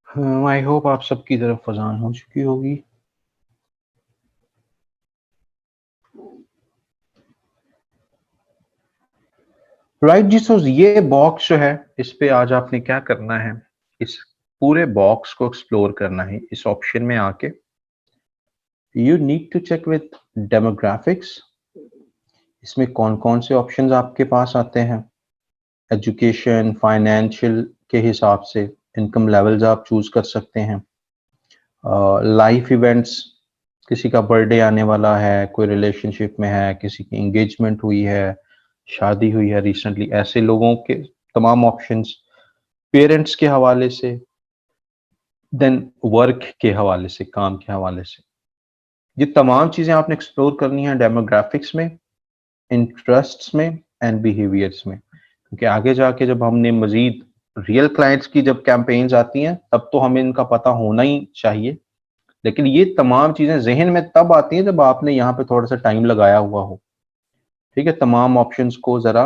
I hope आप सबकी तरफ अजान हो चुकी होगी। राइट जी, सो ये बॉक्स जो है, इस पे आज आपने क्या करना है, इस पूरे बॉक्स को एक्सप्लोर करना है। इस ऑप्शन में आके you need to check with demographics. इसमें कौन कौन से ऑप्शंस आपके पास आते हैं, एजुकेशन, फाइनेंशियल के हिसाब से इनकम लेवल्स आप चूज कर सकते हैं। लाइफ इवेंट्स, किसी का बर्थडे आने वाला है, कोई रिलेशनशिप में है, किसी की एंगेजमेंट हुई है, शादी हुई है रिसेंटली, ऐसे लोगों के तमाम ऑप्शंस। पेरेंट्स के हवाले से, देन वर्क के हवाले से, काम के हवाले से, ये तमाम चीजें आपने एक्सप्लोर करनी है डेमोग्राफिक्स में, इंटरेस्ट्स में एंड बिहेवियर्स में। क्योंकि आगे जाके जब हमने मजीद रियल क्लाइंट्स की जब कैंपेन्स आती हैं तब तो हमें इनका पता होना ही चाहिए, लेकिन ये तमाम चीजें जहन में तब आती हैं जब आपने यहाँ पे थोड़ा सा टाइम लगाया हुआ हो। ठीक है, तमाम ऑप्शंस को जरा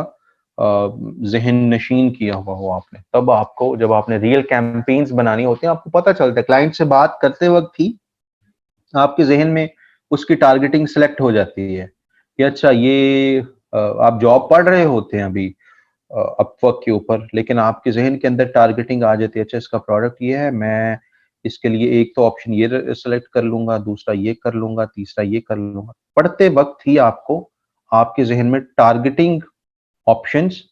जहन नशीन किया हुआ हो आपने, तब आपको, जब आपने रियल कैंपेन्स बनानी होती हैं, आपको पता चलता है। क्लाइंट से बात करते वक्त ही आपके जहन में उसकी टारगेटिंग सिलेक्ट हो जाती है कि अच्छा ये आप जॉब पढ़ रहे होते हैं अभी अपवर्क के ऊपर, लेकिन आपके जहन के अंदर टारगेटिंग आ जाती है, अच्छा इसका प्रोडक्ट ये है, मैं इसके लिए एक तो ऑप्शन ये सेलेक्ट कर लूंगा, दूसरा ये कर लूंगा, तीसरा ये कर लूंगा। पढ़ते वक्त ही आपको आपके जहन में टारगेटिंग ऑप्शंस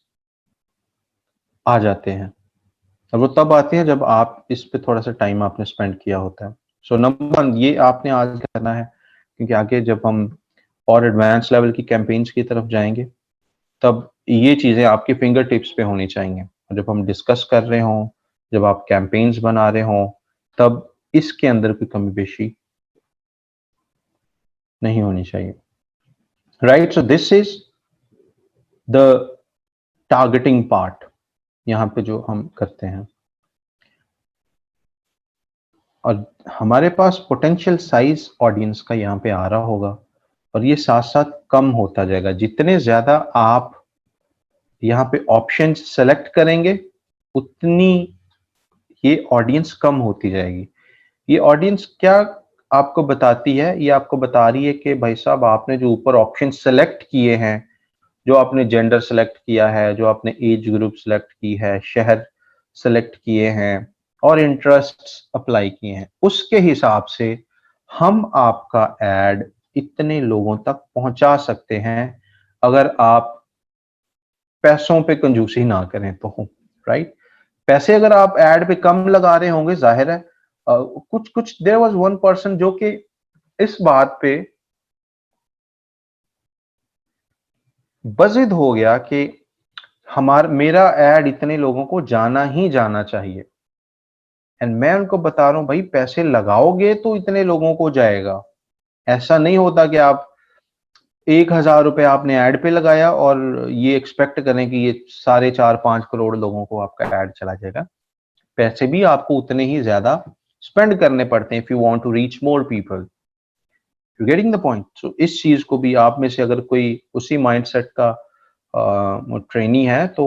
आ जाते हैं। अब वो तब आते हैं जब आप इस पे थोड़ा सा टाइम आपने स्पेंड किया होता है। सो नंबर वन ये आपने आज करना है, क्योंकि आगे जब हम और एडवांस लेवल की कैंपेन्स की तरफ जाएंगे तब ये चीजें आपके फिंगर टिप्स पे होनी चाहिए। और जब हम डिस्कस कर रहे हों, जब आप कैंपेन्स बना रहे हों, तब इसके अंदर कोई कमी पेशी नहीं होनी चाहिए। Right, so this is the targeting part, यहाँ पे जो हम करते हैं। और हमारे पास पोटेंशियल साइज ऑडियंस का यहाँ पे आ रहा होगा, और ये साथ साथ कम होता जाएगा। जितने ज्यादा आप यहाँ पे ऑप्शंस सेलेक्ट करेंगे, उतनी ये ऑडियंस कम होती जाएगी। ये ऑडियंस क्या आपको बताती है, ये आपको बता रही है कि भाई साहब आपने जो ऊपर ऑप्शन सेलेक्ट किए हैं, जो आपने जेंडर सेलेक्ट किया है, जो आपने एज ग्रुप सेलेक्ट की है, शहर सेलेक्ट किए हैं और इंटरेस्ट अप्लाई किए हैं, उसके हिसाब से हम आपका एड इतने लोगों तक पहुंचा सकते हैं, अगर आप पैसों पे कंजूसी ना करें तो। राइट, पैसे अगर आप एड पे कम लगा रहे होंगे, जाहिर है कुछ कुछ देयर वाज वन पर्सन जो कि इस बात पे बजिद हो गया कि मेरा एड इतने लोगों को जाना ही जाना चाहिए। एंड मैं उनको बता रहा हूं भाई पैसे लगाओगे तो इतने लोगों को जाएगा। ऐसा नहीं होता कि आप 1,000 रुपए आपने ऐड पे लगाया और ये एक्सपेक्ट करें कि ये साढ़े 4-5 करोड़ लोगों को आपका ऐड चला जाएगा। पैसे भी आपको उतने ही ज्यादा स्पेंड करने पड़ते हैं if you want to reach more people. You getting the point? So इस चीज को भी आप में से अगर कोई उसी माइंडसेट का ट्रेनी है तो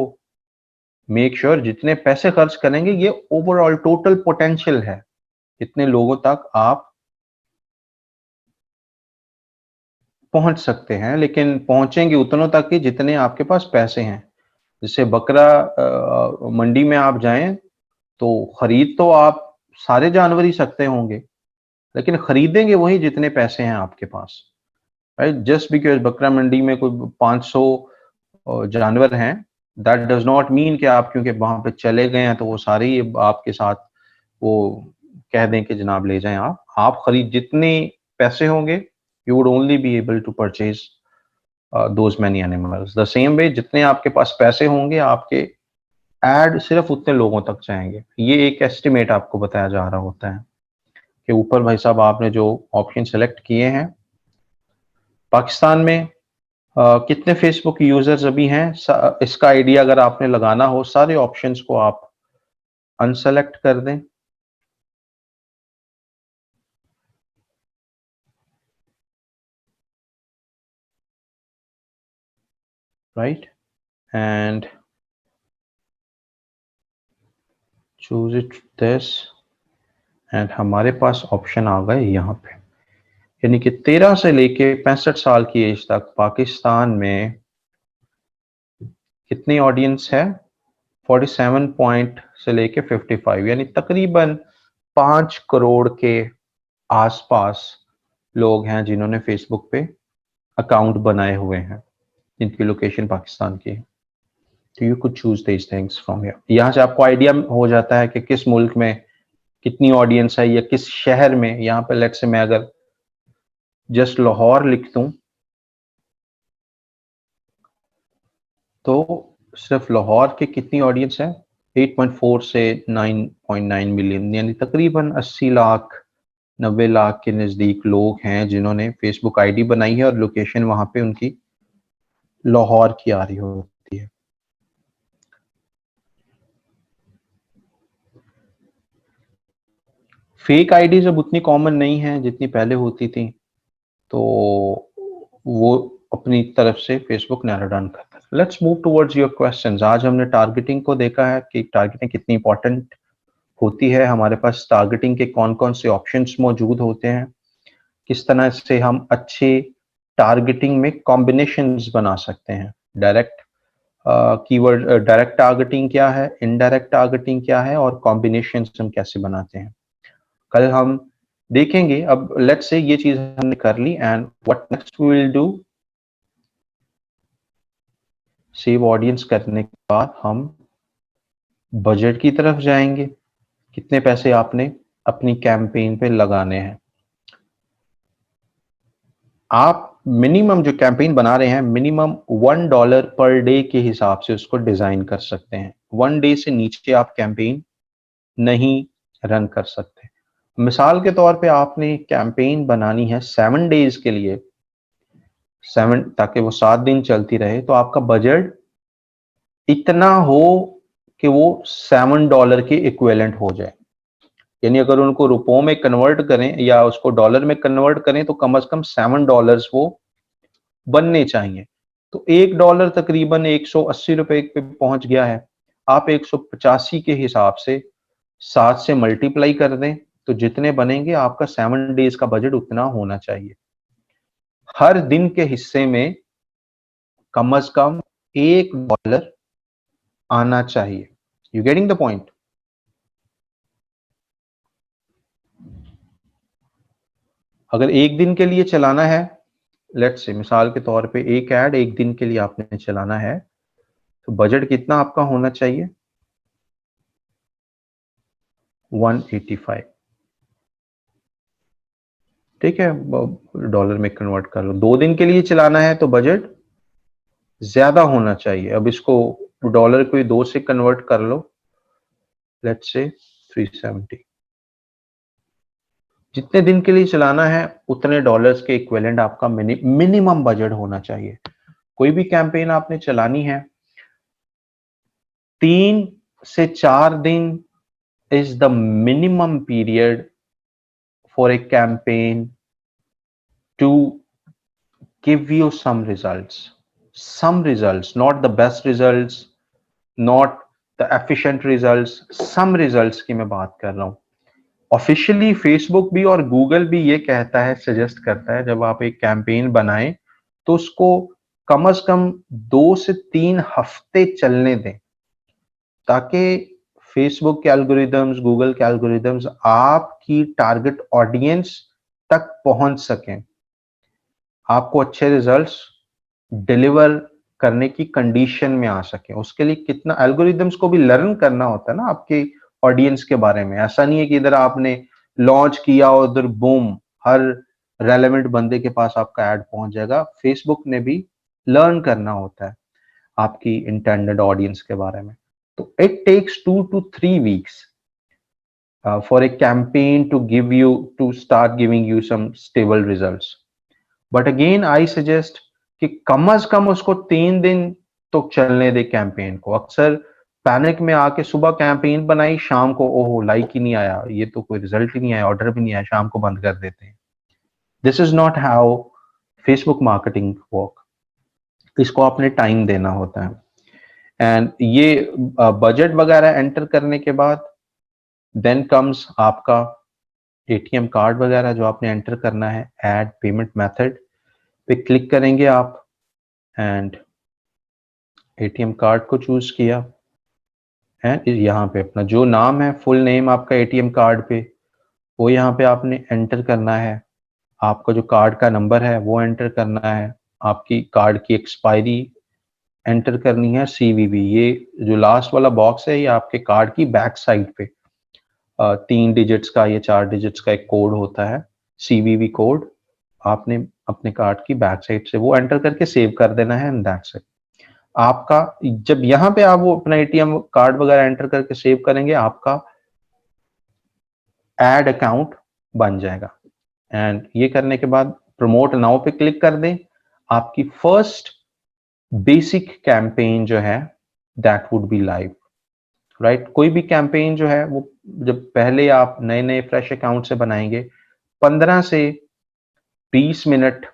मेक श्योर जितने पैसे खर्च करेंगे ये ओवरऑल टोटल पोटेंशियल है, इतने लोगों तक आप पहुंच सकते हैं, लेकिन पहुंचेंगे उतनों तक ही जितने आपके पास पैसे हैं। जैसे बकरा मंडी में आप जाएं तो खरीद तो आप सारे जानवर ही सकते होंगे, लेकिन खरीदेंगे वही जितने पैसे हैं आपके पास। राइट, जस्ट बिकॉज बकरा मंडी में कोई 500 जानवर हैं, दैट डज नॉट मीन कि आप क्योंकि वहां पे चले गए हैं तो वो सारे ही आपके साथ वो कह दें कि जनाब ले जाएं। आप खरीद जितने पैसे होंगे you would only be able to purchase those many animals. The same way जितने आपके पास पैसे होंगे आपके एड सिर्फ उतने लोगों तक जाएंगे। ये एक एस्टिमेट आपको बताया जा रहा होता है कि ऊपर भाई साहब आपने जो ऑप्शन सेलेक्ट किए हैं, पाकिस्तान में कितने फेसबुक यूजर्स अभी हैं, इसका आइडिया अगर आपने लगाना हो, सारे ऑप्शंस को आप अनसेलेक्ट कर दें। Right, and choose it this, and हमारे पास ऑप्शन आ गए यहाँ पे, यानी कि 13 से लेके 65 साल की एज तक पाकिस्तान में कितनी ऑडियंस है? 47 पॉइंट से लेके 55, यानी तकरीबन 5 करोड़ के आसपास लोग हैं जिन्होंने फेसबुक पे अकाउंट बनाए हुए हैं, जिनकी लोकेशन पाकिस्तान की है। तो you could choose these things from here. यहाँ से आपको आइडिया हो जाता है कि किस मुल्क में कितनी ऑडियंस है या किस शहर में। यहाँ पे लेट्स से मैं अगर जस्ट लाहौर लिख दूं तो सिर्फ लाहौर के कितनी ऑडियंस है? 8.4 से 9.9 मिलियन, यानी तकरीबन 80 लाख 90 लाख के नज़दीक लोग हैं जिन्होंने फेसबुक आईडी बनाई है और लोकेशन वहां पे उनकी लाहौर की आ रही होती है। फेक आईडीज अब उतनी कॉमन नहीं है जितनी पहले होती थी, तो वो अपनी तरफ से फेसबुक नैरो डाउन करता है। Let's move towards your questions. आज हमने टारगेटिंग को देखा है कि टारगेटिंग कितनी इंपॉर्टेंट होती है, हमारे पास टारगेटिंग के कौन कौन से ऑप्शंस मौजूद होते हैं, किस तरह से हम अच्छे टारगेटिंग में कॉम्बिनेशंस बना सकते हैं। डायरेक्ट कीवर्ड डायरेक्ट टारगेटिंग क्या है, इनडायरेक्ट टारगेटिंग क्या है, और कॉम्बिनेशंस हम कैसे बनाते हैं, कल हम देखेंगे। अब लेट्स से ये चीज हमने कर ली and what next we will do, save audience करने के बाद हम बजट की तरफ जाएंगे। कितने पैसे आपने अपनी कैंपेन पे लगाने हैं। आप मिनिमम जो कैंपेन बना रहे हैं, मिनिमम $1 पर डे के हिसाब से उसको डिजाइन कर सकते हैं। 1 डे से नीचे आप कैंपेन नहीं रन कर सकते। मिसाल के तौर पे आपने कैंपेन बनानी है 7 डेज के लिए, 7 ताकि वो 7 दिन चलती रहे, तो आपका बजट इतना हो कि वो $7 के इक्विवेलेंट हो जाए। यानी अगर उनको रुपयों में कन्वर्ट करें या उसको डॉलर में कन्वर्ट करें तो कम से कम $7 वो बनने चाहिए। तो $1 तकरीबन 180 रुपए पे पहुंच गया है। आप 185 के हिसाब से 7 से मल्टीप्लाई कर दें तो जितने बनेंगे आपका 7 डेज का बजट उतना होना चाहिए। हर दिन के हिस्से में कम से कम $1 आना चाहिए। You getting the point? अगर एक दिन के लिए चलाना है, लेट्स से मिसाल के तौर पे एक ऐड एक दिन के लिए आपने चलाना है, तो बजट कितना आपका होना चाहिए? 185। ठीक है, डॉलर में कन्वर्ट कर लो। 2 दिन के लिए चलाना है तो बजट ज्यादा होना चाहिए। अब इसको डॉलर को 2 से कन्वर्ट कर लो, लेट्स से 370। जितने दिन के लिए चलाना है उतने डॉलर्स के इक्विवेलेंट आपका मिनिमम बजट होना चाहिए। कोई भी कैंपेन आपने चलानी है, 3 से 4 दिन is the minimum period for a campaign to give you some results, not the best results, not the efficient results, some results की मैं बात कर रहा हूं। ऑफिशियली फेसबुक भी और गूगल भी ये कहता है, सजेस्ट करता है, जब आप एक कैंपेन बनाएं तो उसको कम से कम 2 से 3 हफ्ते चलने दें, ताकि फेसबुक के एल्गोरिदम्स, गूगल के एल्गोरिदम्स आपकी टारगेट ऑडियंस तक पहुंच सकें, आपको अच्छे रिजल्ट्स डिलीवर करने की कंडीशन में आ सके। उसके लिए कितना एल्गोरिदम्स को भी लर्न करना होता है ना आपके ऑडियंस के बारे में। ऐसा नहीं है कि इधर आपने लॉन्च किया और उधर बूम हर रेलेवेंट बंदे के पास आपका ऐड पहुंच जाएगा। फेसबुक ने भी लर्न करना होता है आपकी इंटेंडेड ऑडियंस के बारे में। तो it takes 2 to 3 weeks for a campaign to start giving you some stable results. But again I suggest कि कम से कम उसको 3 दिन तो चलने दे कैंपेन को। अक्सर पैनिक में आके सुबह कैंपेन बनाई, शाम को ओहो लाइक ही नहीं आया, ये तो कोई रिजल्ट ही नहीं आया, ऑर्डर भी नहीं आया, शाम को बंद कर देते हैं। This is not how Facebook marketing work. इसको आपने टाइम देना होता है। एंड ये बजट वगैरह एंटर करने के बाद देन कम्स आपका एटीएम कार्ड वगैरह जो आपने एंटर करना है, ऐड पेमेंट मेथड पे क्लिक करेंगे आप एंड एटीएम कार्ड को चूज किया एंड यहाँ पे अपना जो नाम है, फुल नेम आपका एटीएम कार्ड पे, वो यहाँ पे आपने एंटर करना है। आपका जो कार्ड का नंबर है वो एंटर करना है। आपकी कार्ड की एक्सपायरी एंटर करनी है, सीवीवी। ये जो लास्ट वाला बॉक्स है ये आपके कार्ड की बैक साइड पे 3 डिजिट्स का या 4 डिजिट्स का एक कोड होता है, सीवीवी कोड। आपने अपने कार्ड की बैक साइड से वो एंटर करके सेव कर देना है एंड दैट्स इट। आपका जब यहाँ पे आप वो अपना एटीएम कार्ड वगैरह एंटर करके सेव करेंगे, आपका ऐड अकाउंट बन जाएगा। एंड ये करने के बाद प्रमोट नाउ पे क्लिक कर दें। आपकी फर्स्ट बेसिक कैंपेन जो है that would be live, right. कोई भी कैंपेन जो है वो जब पहले आप नए नए फ्रेश अकाउंट से बनाएंगे, 15 से 20 मिनट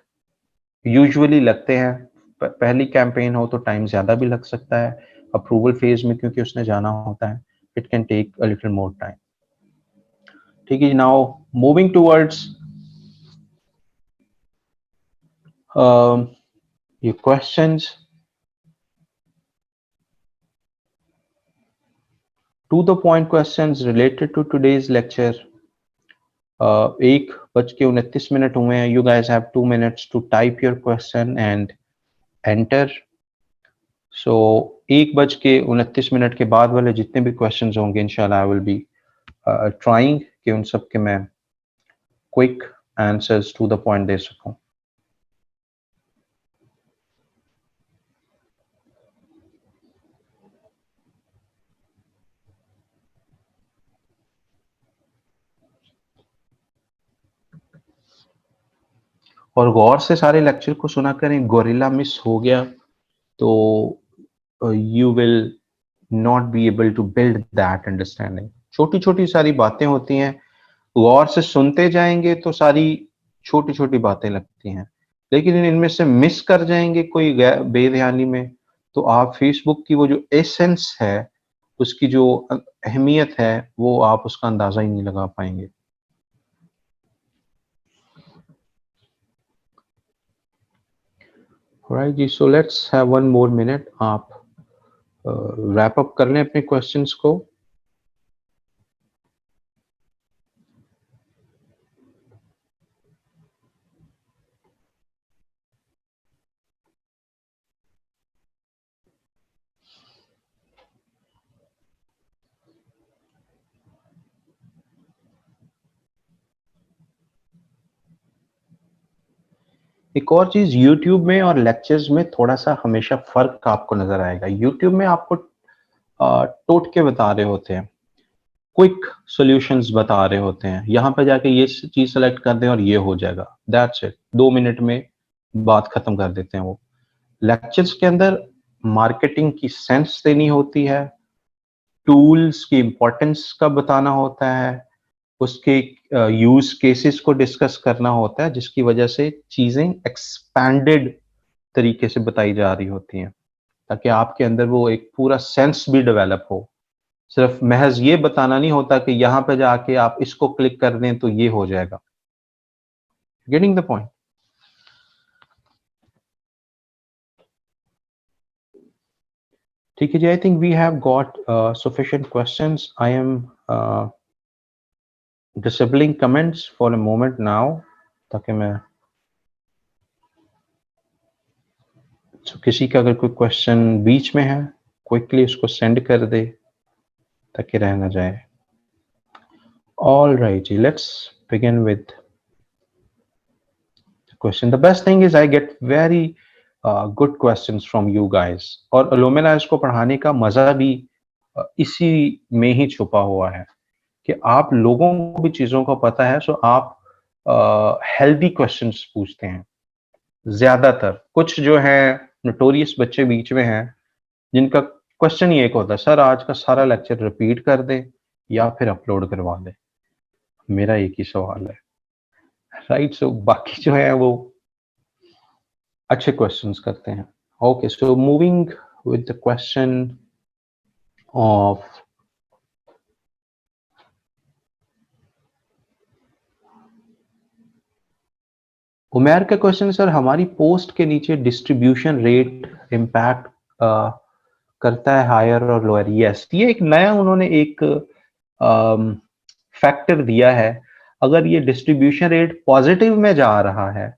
यूजुअली लगते हैं। पहली कैंपेन हो तो टाइम ज्यादा भी लग सकता है अप्रूवल फेज में, क्योंकि उसने जाना होता है। It can take a little more time. ठीक है, now moving towards your questions. To the point questions related to today's lecture. 1:29 हुए हैं. You guys have 2 minutes to type your question and enter. So 1:29 के बाद वाले जितने भी questions होंगे इंशाल्लाह I will be trying कि उन सब के मैं quick answers to the point दे सकूं. और गौर से सारे लेक्चर को सुना करें. गोरिल्ला मिस हो गया तो you will not be able to build that understanding. छोटी छोटी सारी बातें होती हैं, गौर से सुनते जाएंगे तो सारी छोटी छोटी बातें लगती हैं, लेकिन इनमें से मिस कर जाएंगे कोई बेध्यानी में, तो आप फेसबुक की वो जो एसेंस है, उसकी जो अहमियत है, वो आप उसका अंदाजा ही नहीं लगा पाएंगे. राइट जी, so let's have 1 more minute. आप रैप अप कर लें अपने क्वेश्चंस को. एक और चीज, YouTube में और लेक्चर्स में थोड़ा सा हमेशा फर्क आपको नजर आएगा. YouTube में आपको टोटके बता रहे होते हैं, क्विक सॉल्यूशंस बता रहे होते हैं. यहाँ पे जाके ये चीज सेलेक्ट कर दें और ये हो जाएगा, दैट्स इट. 2 मिनट में बात खत्म कर देते हैं वो. लेक्चर्स के अंदर मार्केटिंग की सेंस देनी होती है, टूल्स की इंपॉर्टेंस का बताना होता है, उसके यूज केसेस को डिस्कस करना होता है, जिसकी वजह से चीजें एक्सपैंडेड तरीके से बताई जा रही होती हैं, ताकि आपके अंदर वो एक पूरा सेंस भी डेवलप हो. सिर्फ महज ये बताना नहीं होता कि यहाँ पे जाके आप इसको क्लिक कर दें तो ये हो जाएगा. Getting the point. ठीक है जी, I think we have got sufficient questions. I am disabling comments for a moment now, ताकि मैं किसी का अगर कोई क्वेश्चन बीच में है क्विकली उसको सेंड कर दे ताकि रह ना जाए. All right ji, let's begin with the question. The best thing is I get very good questions from you guys. और अलुमिना इसको पढ़ाने का मजा भी इसी में ही छुपा हुआ है कि आप लोगों को भी चीजों का पता है, सो आप हेल्दी क्वेश्चंस पूछते हैं ज्यादातर. कुछ जो है नोटोरियस बच्चे बीच में हैं जिनका क्वेश्चन ही एक होता है, सर आज का सारा लेक्चर रिपीट कर दें या फिर अपलोड करवा दें. मेरा एक ही सवाल है, राइट. सो बाकी जो है वो अच्छे क्वेश्चंस करते हैं. Okay, so moving with the question of Umer का क्वेश्चन, सर हमारी पोस्ट के नीचे डिस्ट्रीब्यूशन रेट इम्पैक्ट करता है हायर और लोअर? यस, ये एक नया उन्होंने एक फैक्टर दिया है। अगर ये डिस्ट्रीब्यूशन रेट पॉजिटिव में जा रहा है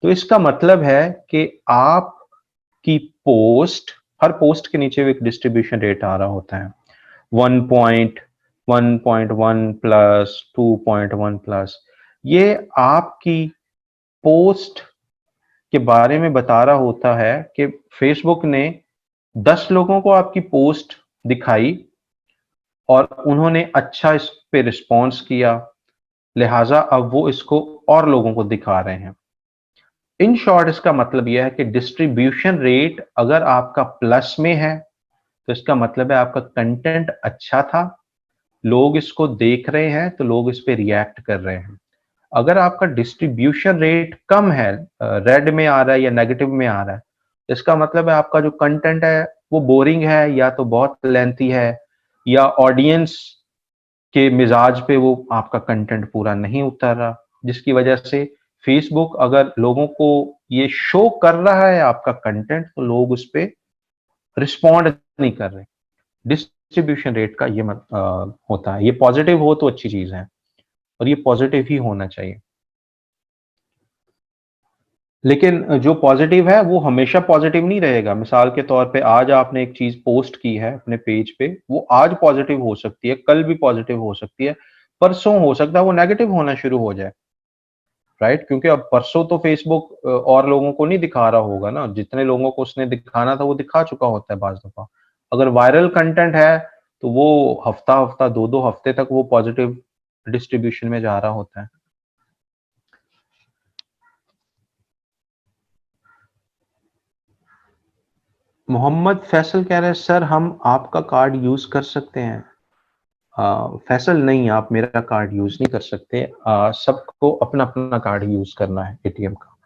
तो इसका मतलब है कि आपकी पोस्ट, हर पोस्ट के नीचे एक डिस्ट्रीब्यूशन रेट आ रहा होता है, 1.1 प्लस 2.1 प्लस। ये आपकी पोस्ट के बारे में बता रहा होता है कि फेसबुक ने 10 लोगों को आपकी पोस्ट दिखाई और उन्होंने अच्छा इस पे रिस्पॉन्स किया, लिहाजा अब वो इसको और लोगों को दिखा रहे हैं। इन शॉर्ट इसका मतलब यह है कि डिस्ट्रीब्यूशन रेट अगर आपका प्लस में है तो इसका मतलब है आपका कंटेंट अच्छा था, लोग इसको देख रहे हैं तो लोग इस पे रिएक्ट कर रहे हैं। अगर आपका डिस्ट्रीब्यूशन रेट कम है, रेड में आ रहा है या नेगेटिव में आ रहा है, इसका मतलब है आपका जो कंटेंट है वो बोरिंग है, या तो बहुत लेंथी है, या ऑडियंस के मिजाज पे वो आपका कंटेंट पूरा नहीं उतर रहा, जिसकी वजह से फेसबुक अगर लोगों को ये शो कर रहा है आपका कंटेंट तो लोग उस पे रिस्पॉन्ड नहीं कर रहे। डिस्ट्रीब्यूशन रेट का ये होता है। ये पॉजिटिव हो तो अच्छी चीज है और ये पॉजिटिव ही होना चाहिए, लेकिन जो पॉजिटिव है वो हमेशा पॉजिटिव नहीं रहेगा। मिसाल के तौर पे आज आपने एक चीज पोस्ट की है अपने पेज पे, वो आज पॉजिटिव हो सकती है, कल भी पॉजिटिव हो सकती है, परसों हो सकता है वो नेगेटिव होना शुरू हो जाए, राइट? क्योंकि अब परसों तो फेसबुक और लोगों को नहीं दिखा रहा होगा ना, जितने लोगों को उसने दिखाना था वो दिखा चुका होता है बाज दफा। अगर वायरल कंटेंट है तो वो हफ्ता हफ्ता, दो दो हफ्ते तक वो पॉजिटिव डिस्ट्रीब्यूशन में जा रहा होता है। मोहम्मद फैसल कह रहे हैं सर हम आपका कार्ड यूज कर सकते हैं? फैसल नहीं, आप मेरा कार्ड यूज नहीं कर सकते, सबको अपना अपना कार्ड यूज करना है एटीएम का।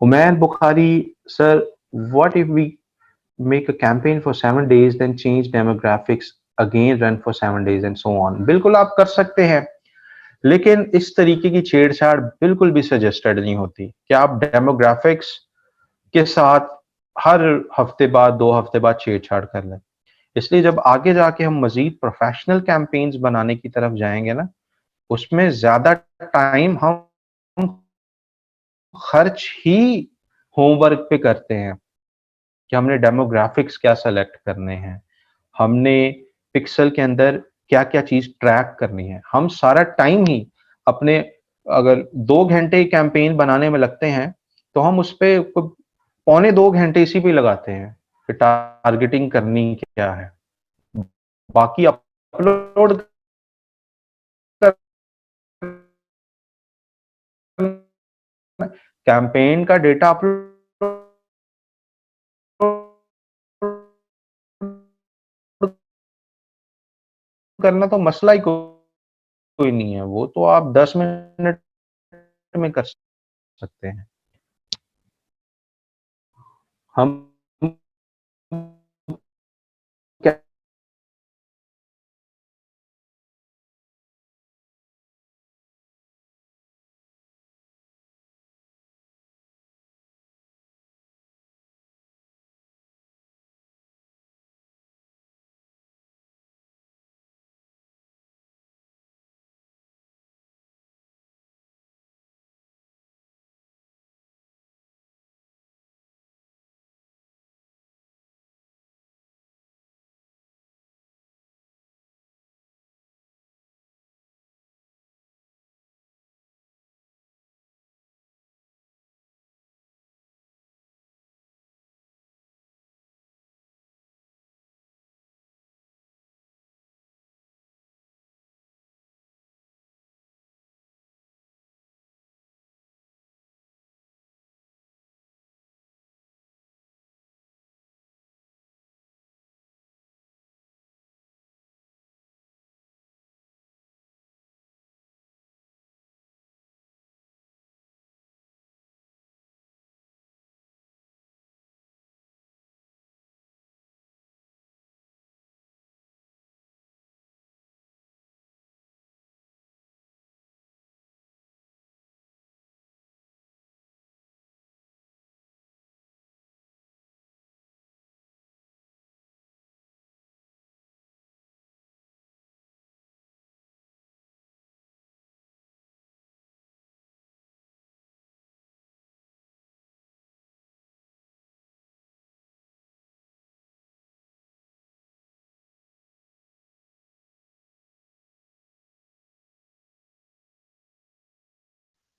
Umair Bukhari sir, what if we make a campaign for 7 days then change demographics again, run for 7 days and so on? बिल्कुल आप कर सकते हैं, लेकिन इस तरीके की छेड़छाड़ बिल्कुल भी सजेस्टेड नहीं होती कि आप डेमोग्राफिक्स के साथ हर हफ्ते बाद, 2 हफ्ते बाद छेड़छाड़ कर लें। इसलिए जब आगे जाके हम मजीद प्रोफेशनल कैंपेन्स बनाने की तरफ जाएंगे ना, उसमें ज्यादा टाइम हम खर्च ही होमवर्क पे करते हैं कि हमने डेमोग्राफिक्स क्या सेलेक्ट करने हैं, हमने पिक्सल के अंदर क्या क्या चीज ट्रैक करनी है। हम सारा टाइम ही अपने, अगर 2 घंटे कैंपेन बनाने में लगते हैं तो हम उस पे पौने 2 घंटे इसी पे लगाते हैं कि टारगेटिंग करनी क्या है, बाकी अपलोड कैंपेन का डेटा अपलोड करना तो मसला ही कोई नहीं है, वो तो आप 10 मिनट में कर सकते हैं। हम क्या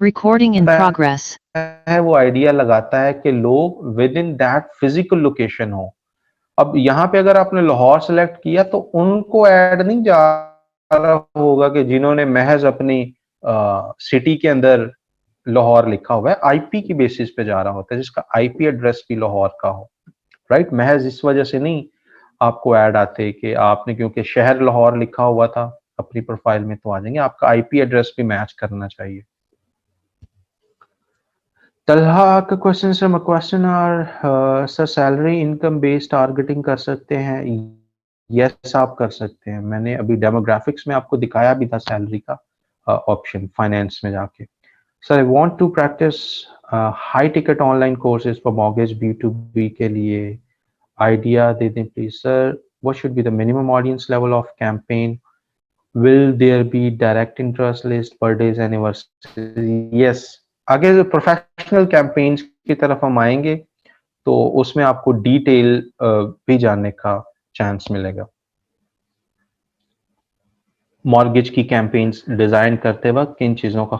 Recording in progress. है वो आइडिया लगाता है कि लोग with in that physical location हो। अब यहाँ पे अगर आपने लाहौर सेलेक्ट किया तो उनको ऐड नहीं जा रहा होगा कि जिन्होंने महज अपनी सिटी के अंदर लाहौर लिखा हुआ है, आईपी की बेसिस पे जा रहा होता है जिसका आईपी एड्रेस भी लाहौर का हो, राइट। महज इस वजह से नहीं आपको ऐड आते कि आपने क्योंकि शहर लाहौर लिखा हुआ था अपनी प्रोफाइल में तो आ जाएंगे, आपका आईपी एड्रेस भी मैच करना चाहिए। तलहा का question sir, my question are sir salary income based targeting कर सकते हैं? यस आप कर सकते हैं। मैंने अभी डेमोग्राफिक्स में आपको दिखाया भी था सैलरी का ऑप्शन फाइनेंस में जाके। Sir I want to practice high ticket online courses for mortgage B2B के लिए आइडिया दे दें please sir. What should be the minimum audience level of campaign? Will there be direct interest list per day's anniversary? Yes. आगे जो professional campaigns की तरफ हम आएंगे तो उसमें आपको डिटेल भी जानने का चांस मिलेगा। मॉर्गेज की कैंपेन्स डिजाइन करते वक्त किन चीजों का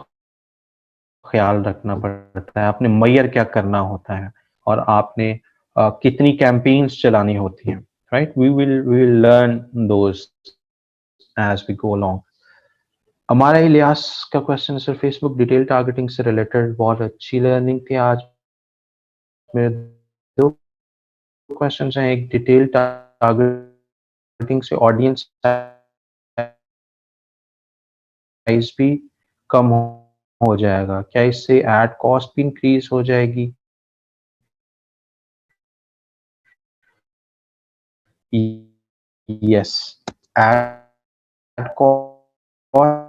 ख्याल रखना पड़ता है, आपने मैयर क्या करना होता है और आपने कितनी कैंपेन्स चलानी होती हैं, राइट। We will learn those as we go along. हमारा इलियास का question sir, Facebook detail targeting से रिलेटेड बहुत अच्छी लर्निंग थी आज। मेरे दो क्वेश्चंस हैं, एक डिटेल टारगेटिंग से ऑडियंस साइज भी कम हो जाएगा, क्या इससे एड कॉस्ट भी इंक्रीज हो जाएगी? यस, एड कॉस्ट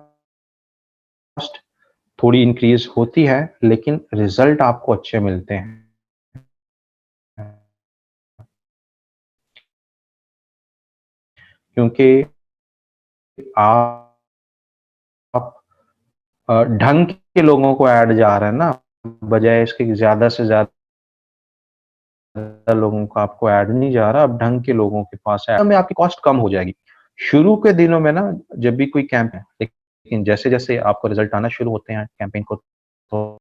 थोड़ी इंक्रीज होती है लेकिन रिजल्ट आपको अच्छे मिलते हैं। क्योंकि आप ढंग के लोगों को ऐड जा रहे हैं ना, बजाय इसके ज्यादा से ज्यादा लोगों को आपको ऐड नहीं जा रहा, अब ढंग के लोगों के पास है में आपकी कॉस्ट कम हो जाएगी। शुरू के दिनों में ना जब भी कोई कैंप है, लेकिन जैसे जैसे आपको रिजल्ट आना शुरू होते हैं कैंपेन को तो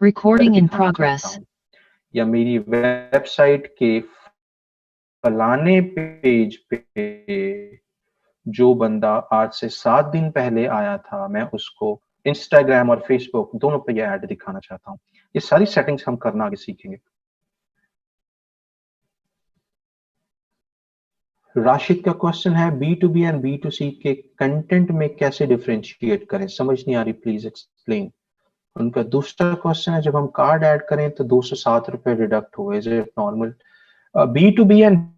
Recording in दिखाना progress. चाहता हूँ या मेरी वेबसाइट के फलाने पेज पे जो बंदा आज से 7 दिन पहले आया था, मैं उसको इंस्टाग्राम और फेसबुक दोनों पे ये ऐड दिखाना चाहता हूँ। ये सारी सेटिंग्स हम करना आगे सीखेंगे। राशिद का क्वेश्चन है, B2B एंड B2C के कंटेंट में कैसे डिफरेंशिएट करें? समझ नहीं आ रही, प्लीज एक्सप्लेन। उनका दूसरा क्वेश्चन है, जब हम कार्ड ऐड करें तो 207 रुपए डिडक्ट हुए, is it normal? B2B and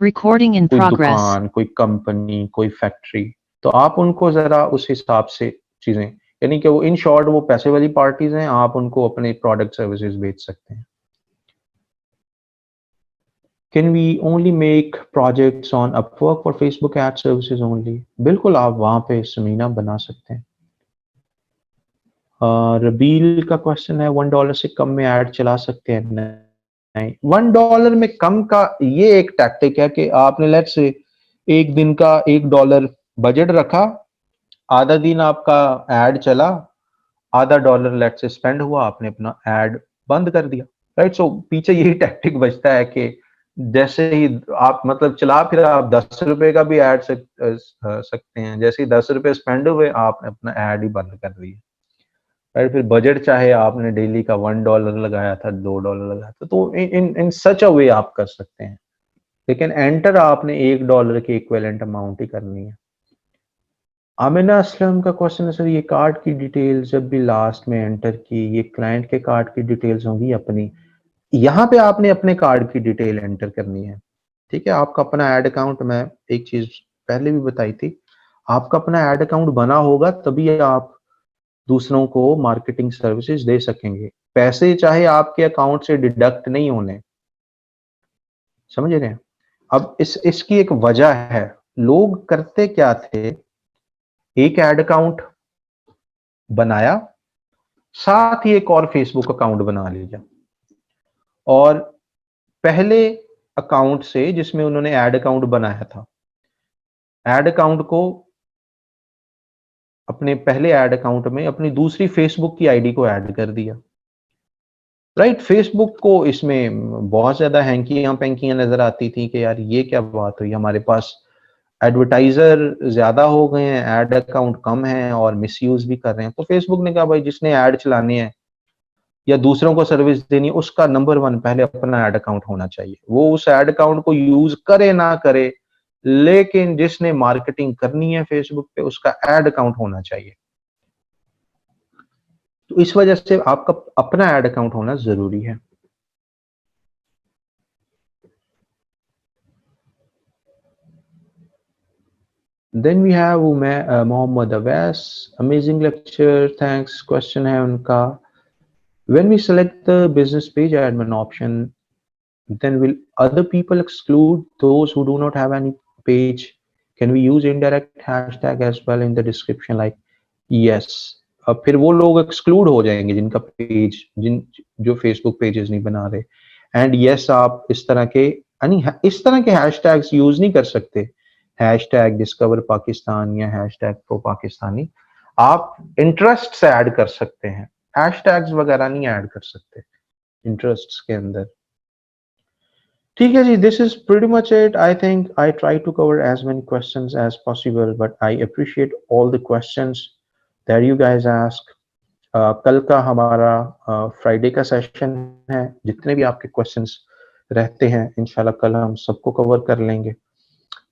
Recording in कोई progress. दुकान, कोई कंपनी, कोई फैक्ट्री, तो आप उनको जरा उस हिसाब से चीजें, यानी कि वो इन शॉर्ट वो पैसे वाली पार्टीज हैं, आप उनको अपने प्रोडक्ट सर्विसेज बेच सकते हैं। Can we only make projects on Upwork for Facebook ad services only? बिल्कुल, आप वहां पे समीना बना सकते हैं। रबील का क्वेश्चन है, $1 से कम में ऐड चला सकते हैं? नहीं, $1 में कम का ये एक टैक्टिक है कि आपने लेट्स से एक दिन का $1 बजट रखा, आधा दिन आपका एड चला, आधा डॉलर लेट्स से स्पेंड हुआ, आपने अपना एड बंद कर दिया, राइट? सो पीछे यही टैक्टिक बचता है कि जैसे ही आप मतलब चला फिर आप ₹10 का भी ऐड सकते हैं, जैसे ही ₹10 स्पेंड हुए आपने अपना ऐड ही बंद कर दिया, राइट? फिर बजट चाहे आपने डेली का $1 लगाया था, $2 लगाया था, तो इन इन सच अ वे आप कर सकते हैं, लेकिन एंटर आपने $1 के इक्विवेलेंट अमाउंट ही करनी है। आमिना असलम का क्वेश्चन है, सर ये कार्ड की डिटेल्स जब भी लास्ट में एंटर की, ये क्लाइंट के कार्ड की डिटेल्स होंगी अपनी? यहाँ पे आपने अपने कार्ड की डिटेल एंटर करनी है, ठीक है? आपका अपना एड अकाउंट, मैं एक चीज पहले भी बताई थी, आपका अपना एड अकाउंट बना होगा तभी आप दूसरों को मार्केटिंग सर्विसेज दे सकेंगे। पैसे चाहे आपके अकाउंट से डिडक्ट नहीं होने, समझ रहे हैं? अब इसकी एक वजह है, लोग करते क्या थे, एक एड अकाउंट बनाया, साथ ही एक और फेसबुक अकाउंट बना लिया, और पहले अकाउंट से जिसमें उन्होंने एड अकाउंट बनाया था, एड अकाउंट को अपने पहले एड अकाउंट में अपनी दूसरी फेसबुक की आईडी को ऐड कर दिया, राइट? फेसबुक को इसमें बहुत ज्यादा हैंकियां पैंकियां नजर आती थी कि यार ये क्या बात हुई, हमारे पास एडवर्टाइजर ज्यादा हो गए हैं, एड अकाउंट कम है और मिसयूज भी कर रहे हैं। तो फेसबुक ने कहा भाई जिसने ऐड चलाने हैं या दूसरों को सर्विस देनी है, उसका नंबर 1 पहले अपना एड अकाउंट होना चाहिए। वो उस एड अकाउंट को यूज करे ना करे, लेकिन जिसने मार्केटिंग करनी है फेसबुक पे, उसका एड अकाउंट होना चाहिए। तो इस वजह से आपका अपना एड अकाउंट होना जरूरी है। Then we have Mohammed Awais, amazing lecture, thanks। Question है उनका, when we select the business page admin option, then will other people exclude those who do not have any page? Can we use indirect hashtag as well in the description? Like yes, अब फिर वो लोग exclude हो जाएंगे जिनका page जो Facebook pages नहीं बना रहे। एंड यस, आप इस तरह के इस तरह के हैशटैग्स यूज नहीं कर सकते, हैशटैग डिस्कवर पाकिस्तान या हैशटैग प्रो पाकिस्तानी। आप इंटरेस्ट से ऐड कर सकते हैं, हैशटैग्स वगैरह नहीं ऐड कर सकते इंटरेस्ट्स के अंदर। ठीक है जी, this is pretty much it. I think I try to cover as many questions as possible, but I appreciate all the questions that you guys ask. कल का हमारा फ्राइडे का सेशन है, जितने भी आपके क्वेश्चंस रहते हैं इंशाल्लाह कल हम सबको कवर कर लेंगे।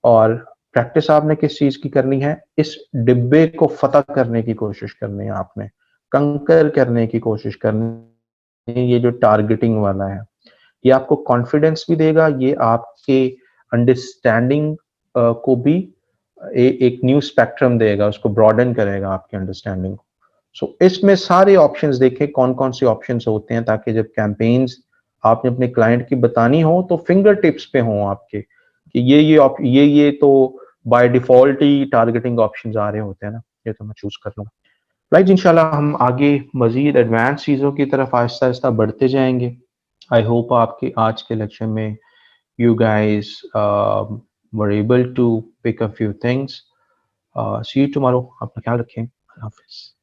और प्रैक्टिस आपने किस चीज की करनी है, इस डिब्बे को फतह करने की कोशिश करनी है, आपने कंकर करने की कोशिश करनी है। ये जो टारगेटिंग वाला है ये आपको कॉन्फिडेंस भी देगा, ये आपके अंडरस्टैंडिंग को भी एक न्यू स्पेक्ट्रम देगा, उसको ब्रॉडन करेगा आपकी अंडरस्टैंडिंग को। सो इसमें सारे ऑप्शंस देखें कौन कौन से ऑप्शंस होते हैं, ताकि जब कैंपेन्स आपने अपने क्लाइंट की बतानी हो तो फिंगर टिप्स पे हो आपके कि ये तो बाय डिफॉल्ट ही टारगेटिंग ऑप्शंस आ रहे होते हैं ना, ये तो मैं चूज कर लूंगा। राइट, इंशाल्लाह हम आगे मजीद एडवांस चीज़ों की तरफ आहिस्ता आहिस्ता बढ़ते जाएंगे। आई होप आपके आज के लेक्चर में you guys were able to pick a few things। See you tomorrow। अपना ख्याल रखें। अल्लाह हाफिज़।